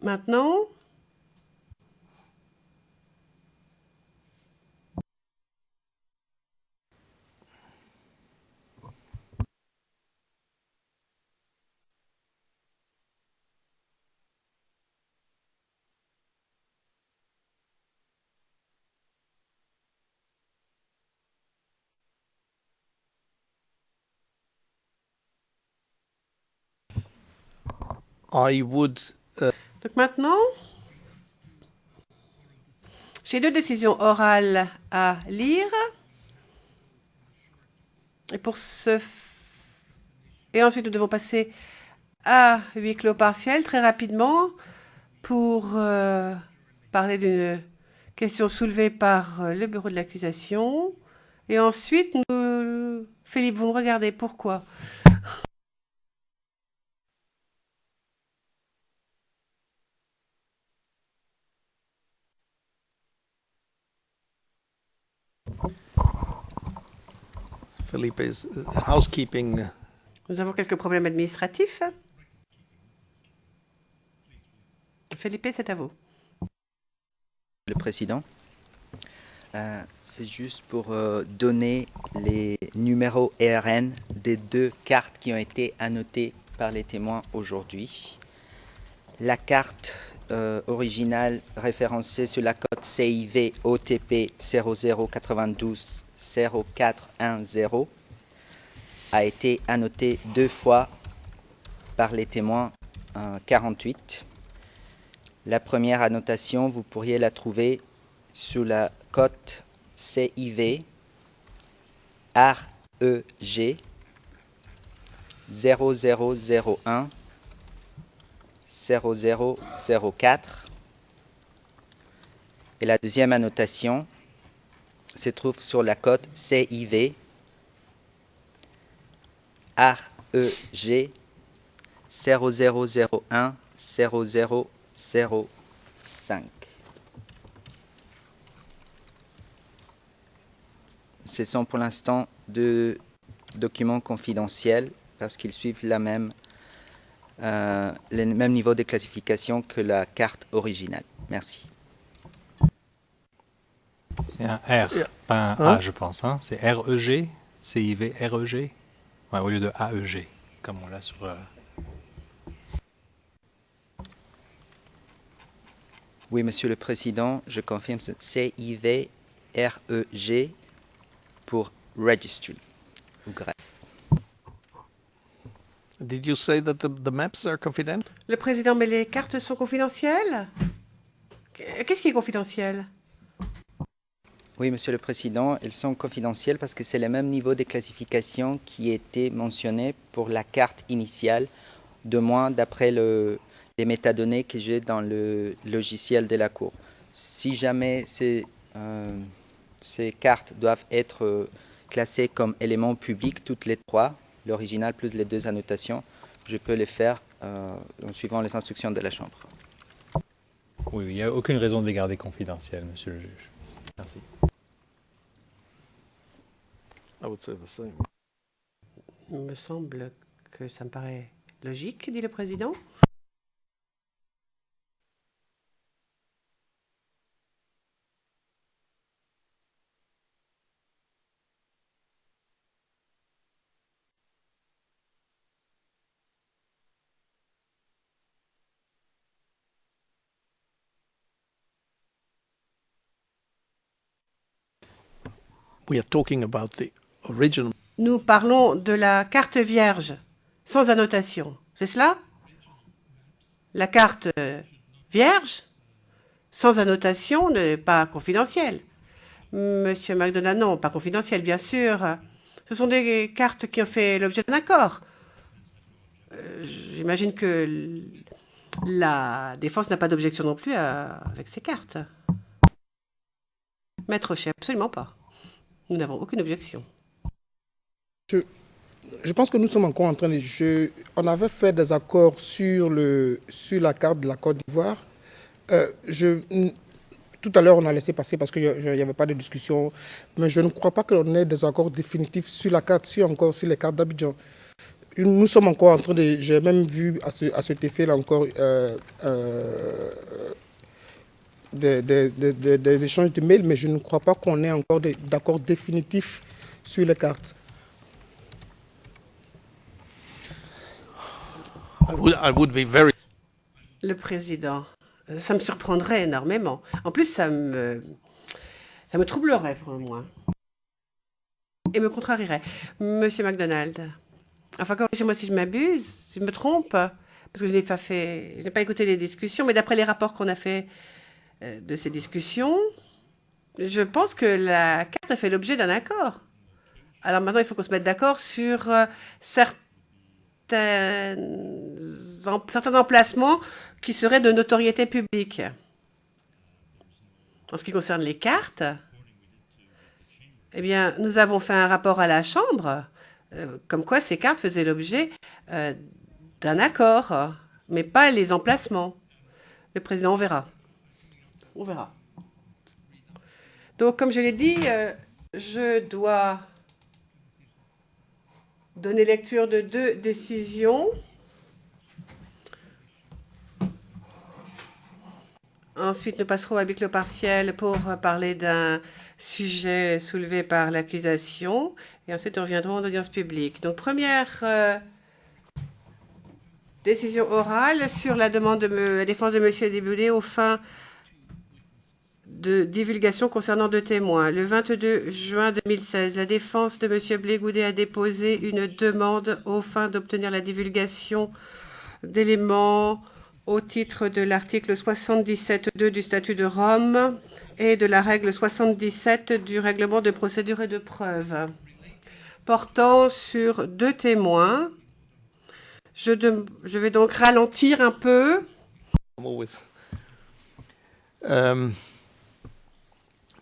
maintenant, I would donc maintenant, j'ai 2 décisions orales à lire. Et pour et ensuite, nous devons passer à huis clos partiel très rapidement pour parler d'une question soulevée par le bureau de l'accusation. Et ensuite, Philippe, vous me regardez, pourquoi? Felipe's housekeeping. Nous avons quelques problèmes administratifs. Philippe, c'est à vous. Le président, c'est juste pour donner les numéros ERN des 2 cartes qui ont été annotées par les témoins aujourd'hui. La carte originale référencée sur la code CIV OTP 0092 0410 a été annotée 2 fois par les témoins 48. La première annotation, vous pourriez la trouver sous la cote CIV REG 0001 0004. Et la deuxième annotation se trouve sur la cote CIV REG 0001 0005. Ce sont pour l'instant 2 documents confidentiels parce qu'ils suivent le même niveau de classification que la carte originale. Merci. C'est un R, pas un A, je pense. Hein. C'est REG, CIV REG, ouais, au lieu de AEG, comme on l'a sur... Oui, Monsieur le Président, je confirme ce CIV REG pour Registry, ou greffe. Did you say that the maps are confidential? Le président, mais les cartes sont confidentielles? Qu'est-ce qui est confidentiel? Oui, Monsieur le Président, elles sont confidentielles parce que c'est le même niveau de classification qui était mentionné pour la carte initiale, de moins d'après les métadonnées que j'ai dans le logiciel de la Cour. Si jamais ces cartes doivent être classées comme éléments publics, toutes les 3, l'original plus les 2 annotations, je peux les faire en suivant les instructions de la Chambre. Oui, il n'y a aucune raison de les garder confidentielles, Monsieur le juge. Merci. I would say the same. Il me semble que ça me paraît logique, dit le président. We are talking about the original. Nous parlons de la carte vierge, sans annotation. C'est cela? La carte vierge, sans annotation, n'est pas confidentielle. Monsieur McDonald, non, pas confidentielle, bien sûr. Ce sont des cartes qui ont fait l'objet d'un accord. J'imagine que la défense n'a pas d'objection non plus avec ces cartes. Maître Chef, absolument pas. Nous n'avons aucune objection. Je pense que nous sommes encore en train de... on avait fait des accords sur la carte de la Côte d'Ivoire. Tout à l'heure, on a laissé passer parce qu'il n'y avait pas de discussion. Mais je ne crois pas qu'on ait des accords définitifs sur la carte, encore sur les cartes d'Abidjan. Nous sommes encore en train de... J'ai même vu à cet effet-là encore des échanges de mails, mais je ne crois pas qu'on ait encore d'accords définitifs sur les cartes. I would be very... Le président, ça me surprendrait énormément. En plus, ça me troublerait pour le moins. Et me contrarierait. Monsieur MacDonald, enfin, corrigez-moi si je m'abuse, si je me trompe, parce que je n'ai pas écouté les discussions, mais d'après les rapports qu'on a fait de ces discussions, je pense que la carte a fait l'objet d'un accord. Alors maintenant, il faut qu'on se mette d'accord sur certains emplacements qui seraient de notoriété publique. En ce qui concerne les cartes, eh bien, nous avons fait un rapport à la Chambre, comme quoi ces cartes faisaient l'objet d'un accord, mais pas les emplacements. Le président, on verra. On verra. Donc, comme je l'ai dit, je dois donner lecture de 2 décisions. Ensuite, nous passerons à huis clos partiel pour parler d'un sujet soulevé par l'accusation. Et ensuite, nous reviendrons en audience publique. Donc, première décision orale sur la demande de la défense de M. Deboulé aux fins de divulgation concernant 2 témoins. Le 22 juin 2016, la défense de M. Blé Goudet a déposé une demande aux fins d'obtenir la divulgation d'éléments au titre de l'article 77.2 du statut de Rome et de la règle 77 du règlement de procédure et de preuve. Portant sur 2 témoins, je vais donc ralentir un peu.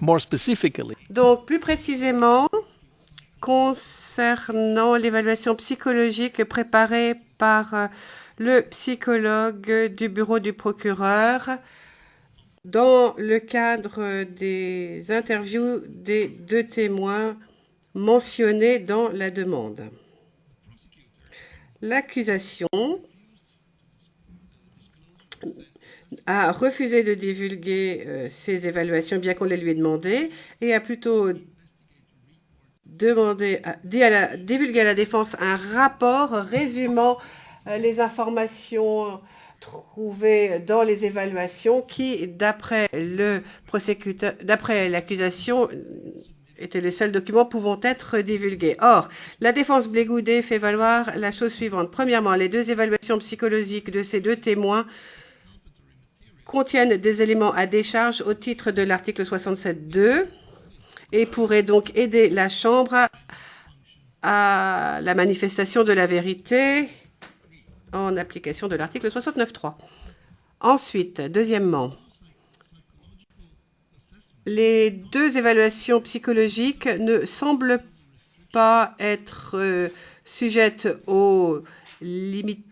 More specifically. Donc, plus précisément, concernant l'évaluation psychologique préparée par le psychologue du bureau du procureur dans le cadre des interviews des 2 témoins mentionnés dans la demande. L'accusation a refusé de divulguer ces évaluations, bien qu'on les lui ait demandées, et a plutôt divulgué à la défense un rapport résumant les informations trouvées dans les évaluations qui, d'après l'accusation, étaient les seuls documents pouvant être divulgués. Or, la défense Blé Goudet fait valoir la chose suivante. Premièrement, les 2 évaluations psychologiques de ces 2 témoins contiennent des éléments à décharge au titre de l'article 67.2 et pourraient donc aider la Chambre à la manifestation de la vérité en application de l'article 69.3. Ensuite, deuxièmement, les 2 évaluations psychologiques ne semblent pas être sujettes aux limites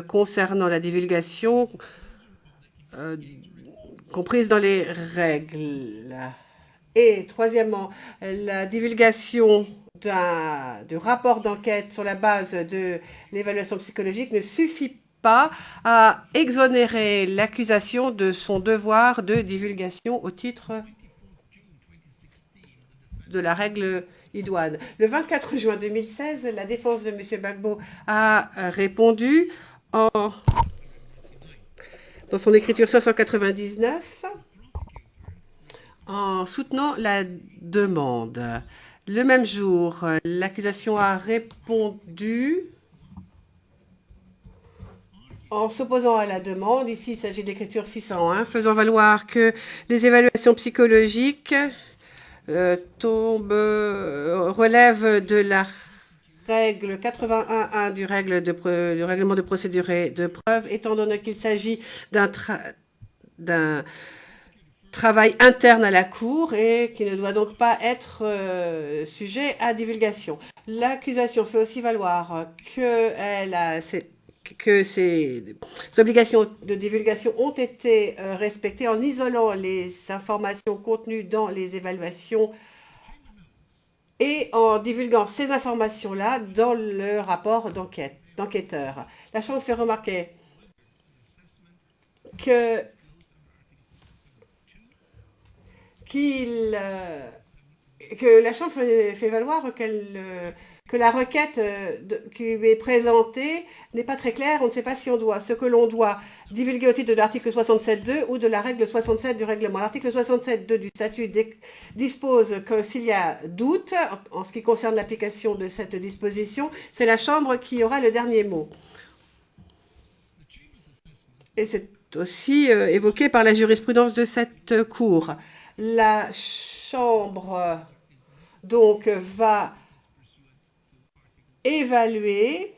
concernant la divulgation comprises dans les règles. Et troisièmement, la divulgation du rapport d'enquête sur la base de l'évaluation psychologique ne suffit pas à exonérer l'accusation de son devoir de divulgation au titre de la règle idoine. Le 24 juin 2016, la défense de M. Gbagbo a répondu dans son écriture 599 en soutenant la demande. Le même jour, l'accusation a répondu en s'opposant à la demande. Ici, il s'agit de l'écriture 601, faisant valoir que les évaluations psychologiques relèvent de la règle 81.1 du règlement de procédure et de preuve, étant donné qu'il s'agit d'un travail interne à la Cour et qui ne doit donc pas être sujet à divulgation. L'accusation fait aussi valoir que ces obligations de divulgation ont été respectées en isolant les informations contenues dans les évaluations et en divulguant ces informations-là dans le rapport d'enquêteur. La Chambre fait remarquer que la Chambre fait valoir que la requête qui lui est présentée n'est pas très claire. On ne sait pas si ce que l'on doit divulguer au titre de l'article 67.2 ou de la règle 67 du règlement. L'article 67.2 du statut dispose que s'il y a doute en ce qui concerne l'application de cette disposition, c'est la Chambre qui aura le dernier mot. Et c'est aussi évoqué par la jurisprudence de cette Cour. La Chambre donc va évaluer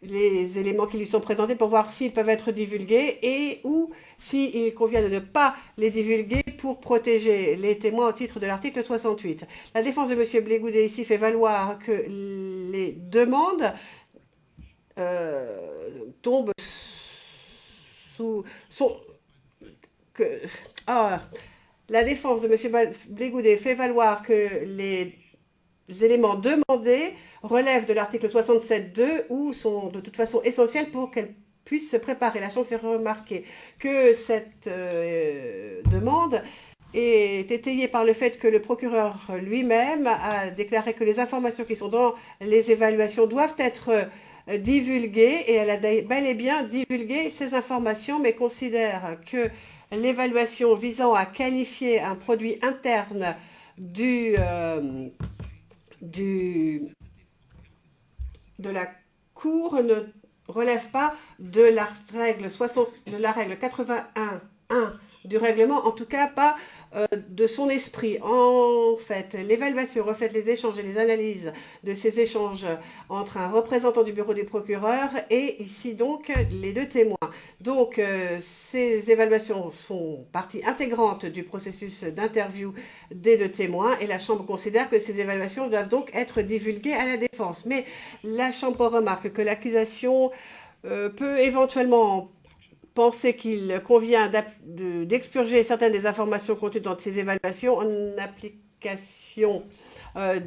les éléments qui lui sont présentés pour voir s'ils peuvent être divulgués et ou s'il convient de ne pas les divulguer pour protéger les témoins au titre de l'article 68. La défense de M. Blégoudet ici fait valoir que les demandes tombent la défense de M. Blégoudet fait valoir que les éléments demandés relèvent de l'article 67.2 ou sont de toute façon essentiels pour qu'elle puisse se préparer. La Chambre fait remarquer que cette demande est étayée par le fait que le procureur lui-même a déclaré que les informations qui sont dans les évaluations doivent être divulguées et elle a bel et bien divulgué ces informations mais considère que l'évaluation visant à qualifier un produit interne de la Cour ne relève pas de la règle 81.1 du règlement, en tout cas pas de son esprit. En fait, l'évaluation reflète les échanges et les analyses de ces échanges entre un représentant du bureau du procureur et ici donc les deux témoins. Donc ces évaluations sont partie intégrante du processus d'interview des deux témoins et la Chambre considère que ces évaluations doivent donc être divulguées à la défense. Mais la Chambre remarque que l'accusation peut éventuellement penser qu'il convient d'expurger certaines des informations contenues dans ces évaluations en application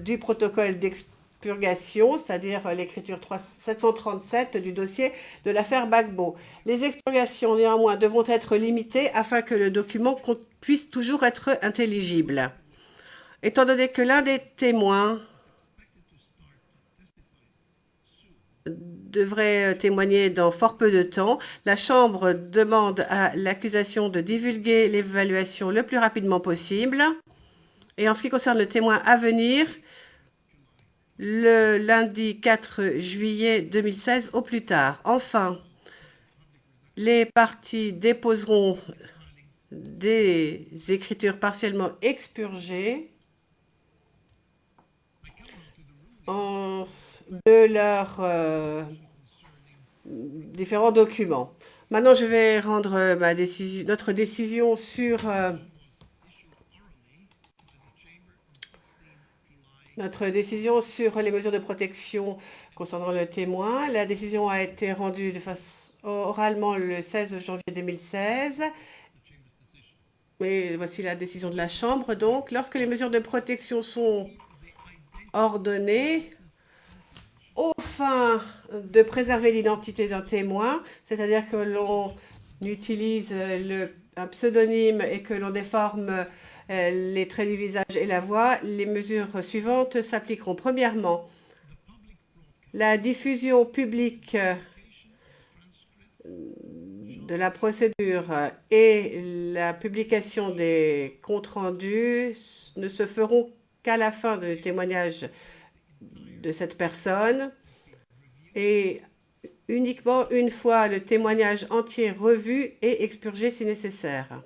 du protocole d'expurgation, c'est-à-dire l'écriture 737 du dossier de l'affaire Gbagbo. Les expurgations, néanmoins, devront être limitées afin que le document puisse toujours être intelligible. Étant donné que l'un des témoins devrait témoigner dans fort peu de temps, la Chambre demande à l'accusation de divulguer l'évaluation le plus rapidement possible. Et en ce qui concerne le témoin à venir, le lundi 4 juillet 2016 au plus tard. Enfin, les parties déposeront des écritures partiellement expurgées de leurs différents documents. Maintenant, je vais rendre notre décision sur les mesures de protection concernant le témoin. La décision a été rendue oralement le 16 janvier 2016. Et voici la décision de la Chambre. Donc, lorsque les mesures de protection sont ordonnées aux fins de préserver l'identité d'un témoin, c'est-à-dire que l'on utilise un pseudonyme et que l'on déforme les traits du visage et la voix, les mesures suivantes s'appliqueront. Premièrement, la diffusion publique de la procédure et la publication des comptes rendus ne se feront qu'à la fin du témoignage de cette personne et uniquement une fois le témoignage entier revu et expurgé si nécessaire.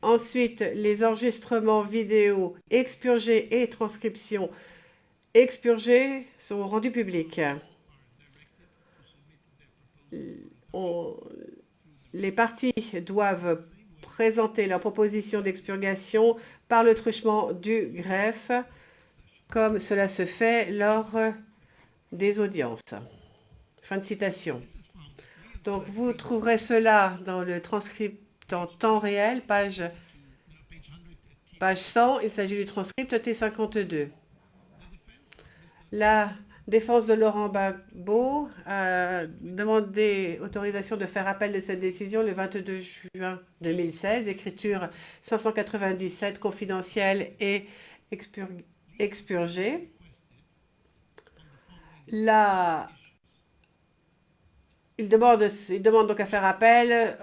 Ensuite, les enregistrements vidéo expurgés et transcriptions expurgées seront rendus publics. Les parties doivent présenter leur proposition d'expurgation par le truchement du greffe, comme cela se fait lors des audiences. Fin de citation. Donc, vous trouverez cela dans le transcript en temps réel, page 100. Il s'agit du transcript T52. La défense de Laurent Gbagbo a demandé autorisation de faire appel de cette décision le 22 juin 2016, écriture 597, confidentielle et expurgée. Il demande donc à faire appel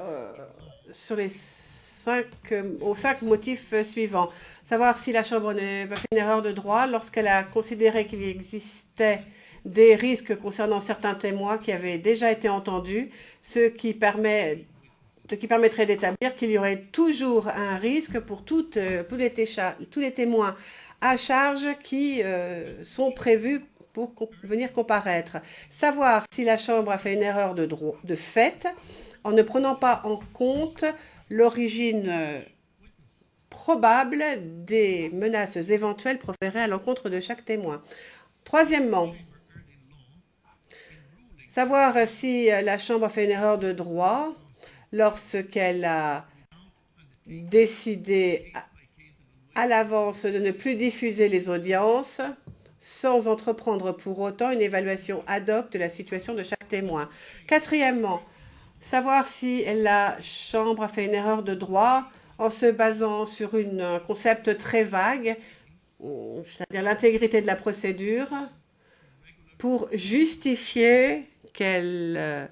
sur aux 5 motifs suivants. Savoir si la Chambre n'a pas fait une erreur de droit lorsqu'elle a considéré qu'il existait des risques concernant certains témoins qui avaient déjà été entendus, ce qui permettrait d'établir qu'il y aurait toujours un risque pour tous les témoins à charge qui sont prévus pour venir comparaître. Savoir si la Chambre a fait une erreur de fait en ne prenant pas en compte l'origine probable des menaces éventuelles proférées à l'encontre de chaque témoin. Troisièmement, savoir si la Chambre a fait une erreur de droit lorsqu'elle a décidé à l'avance de ne plus diffuser les audiences sans entreprendre pour autant une évaluation ad hoc de la situation de chaque témoin. Quatrièmement, savoir si la Chambre a fait une erreur de droit en se basant sur un concept très vague, c'est-à-dire l'intégrité de la procédure, pour justifier qu'elle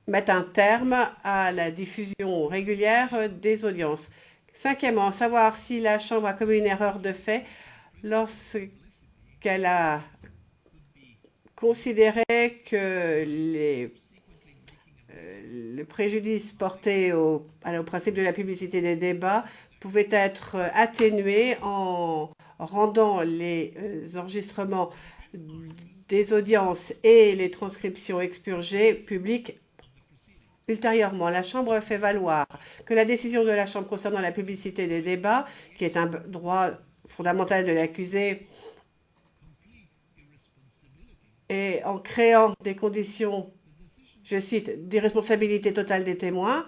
mette un terme à la diffusion régulière des audiences. Cinquièmement, savoir si la Chambre a commis une erreur de fait lorsqu'elle a considéré que le préjudice porté au principe de la publicité des débats pouvait être atténué en rendant les enregistrements des audiences et les transcriptions expurgées publiques ultérieurement. La Chambre fait valoir que la décision de la Chambre concernant la publicité des débats, qui est un droit fondamental de l'accusé, et en créant des conditions, je cite, d'irresponsabilité totale des témoins.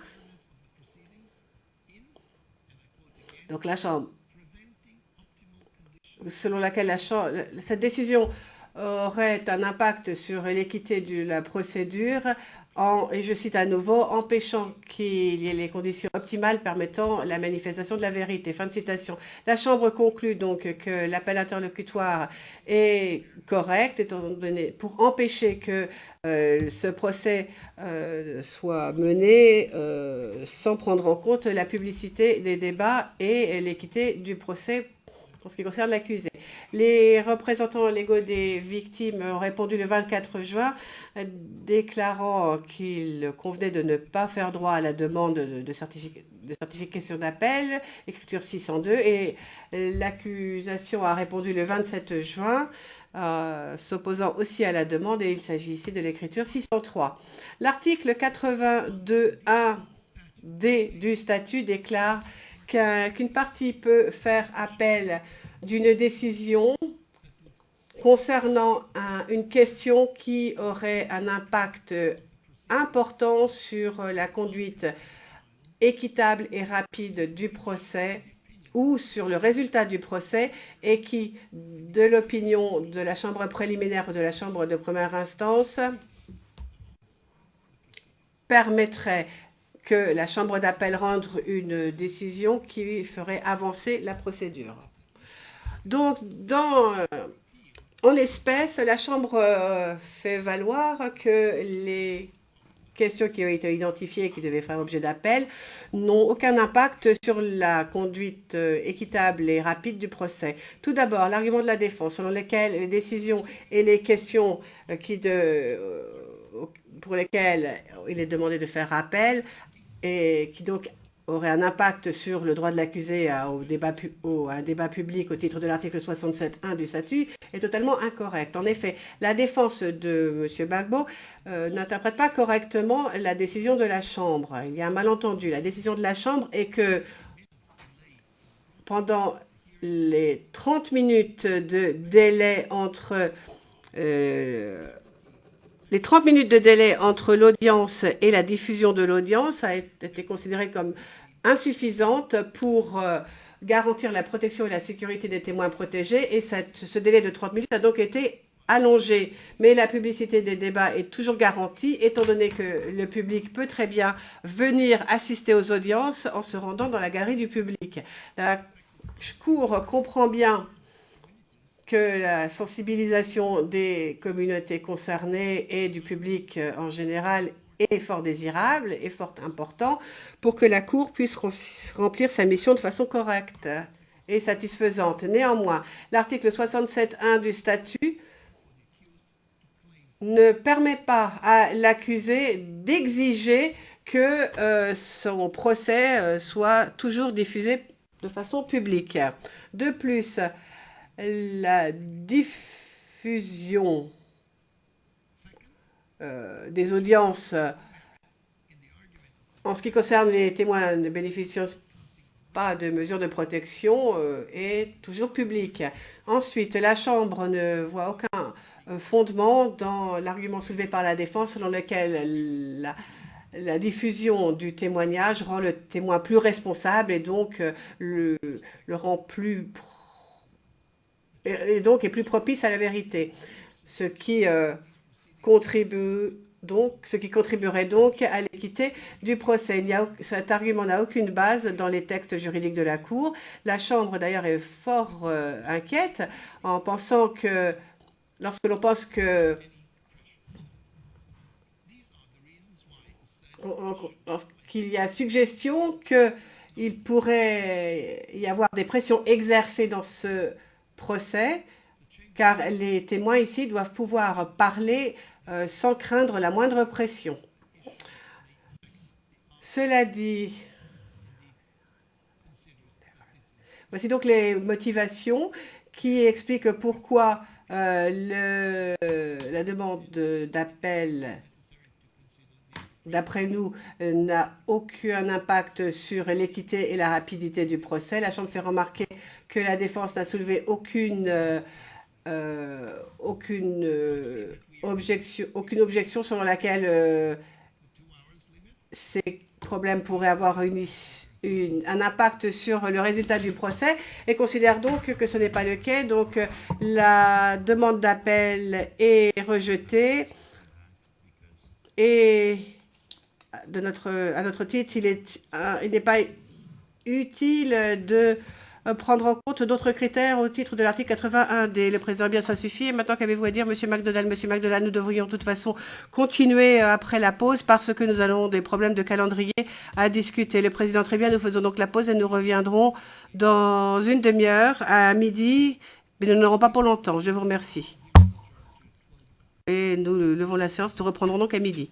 Donc la Chambre, selon laquelle cette décision aurait un impact sur l'équité de la procédure, et je cite à nouveau, empêchant qu'il y ait les conditions optimales permettant la manifestation de la vérité. Fin de citation. La Chambre conclut donc que l'appel interlocutoire est correct, étant donné, pour empêcher que ce procès soit mené sans prendre en compte la publicité des débats et l'équité du procès en ce qui concerne l'accusé. Les représentants légaux des victimes ont répondu le 24 juin, déclarant qu'il convenait de ne pas faire droit à la demande de certification d'appel, écriture 602, et l'accusation a répondu le 27 juin, s'opposant aussi à la demande, et il s'agit ici de l'écriture 603. L'article 82.1d du statut déclare qu'une partie peut faire appel d'une décision concernant une question qui aurait un impact important sur la conduite équitable et rapide du procès ou sur le résultat du procès et qui, de l'opinion de la Chambre préliminaire ou de la Chambre de première instance, permettrait que la Chambre d'appel rende une décision qui ferait avancer la procédure. Donc, en l'espèce, la Chambre fait valoir que les questions qui ont été identifiées et qui devaient faire objet d'appel n'ont aucun impact sur la conduite équitable et rapide du procès. Tout d'abord, l'argument de la défense, selon lequel les décisions et les questions pour lesquelles il est demandé de faire appel et qui donc aurait un impact sur le droit de l'accusé à un débat public au titre de l'article 67.1 du statut est totalement incorrect. En effet, la défense de M. Gbagbo n'interprète pas correctement la décision de la Chambre. Il y a un malentendu. La décision de la Chambre est que pendant les 30 minutes de délai entre l'audience et la diffusion de l'audience a été considérée comme insuffisante pour garantir la protection et la sécurité des témoins protégés, et ce délai de 30 minutes a donc été allongé. Mais la publicité des débats est toujours garantie, étant donné que le public peut très bien venir assister aux audiences en se rendant dans la galerie du public. La Cour comprend bien que la sensibilisation des communautés concernées et du public en général est fort désirable et fort important pour que la Cour puisse remplir sa mission de façon correcte et satisfaisante. Néanmoins, l'article 67.1 du statut ne permet pas à l'accusé d'exiger que son procès soit toujours diffusé de façon publique. De plus, la diffusion des audiences en ce qui concerne les témoins ne bénéficiant pas de mesures de protection est toujours publique. Ensuite, la Chambre ne voit aucun fondement dans l'argument soulevé par la défense selon lequel la diffusion du témoignage rend le témoin plus responsable et donc le rend plus et donc est plus propice à la vérité, ce qui contribuerait donc à l'équité du procès. Cet argument n'a aucune base dans les textes juridiques de la Cour. La Chambre d'ailleurs est fort inquiète en pensant que lorsque l'on pense que lorsqu'il y a suggestion qu'il pourrait y avoir des pressions exercées dans ce procès, car les témoins ici doivent pouvoir parler sans craindre la moindre pression. Cela dit, voici donc les motivations qui expliquent pourquoi la demande d'appel, d'après nous, n'a aucun impact sur l'équité et la rapidité du procès. La Chambre fait remarquer que la défense n'a soulevé aucune objection selon laquelle ces problèmes pourraient avoir un impact sur le résultat du procès et considère donc que ce n'est pas le cas. Donc la demande d'appel est rejetée et à notre titre, il n'est pas utile de prendre en compte d'autres critères au titre de l'article 81D. Le président, bien, ça suffit. Et maintenant, qu'avez-vous à dire, Monsieur McDonald? Monsieur McDonald, nous devrions de toute façon continuer après la pause parce que nous avons des problèmes de calendrier à discuter. Le président, très bien, nous faisons donc la pause et nous reviendrons dans une demi-heure à midi, mais nous n'aurons pas pour longtemps. Je vous remercie. Et nous levons la séance. Nous reprendrons donc à midi.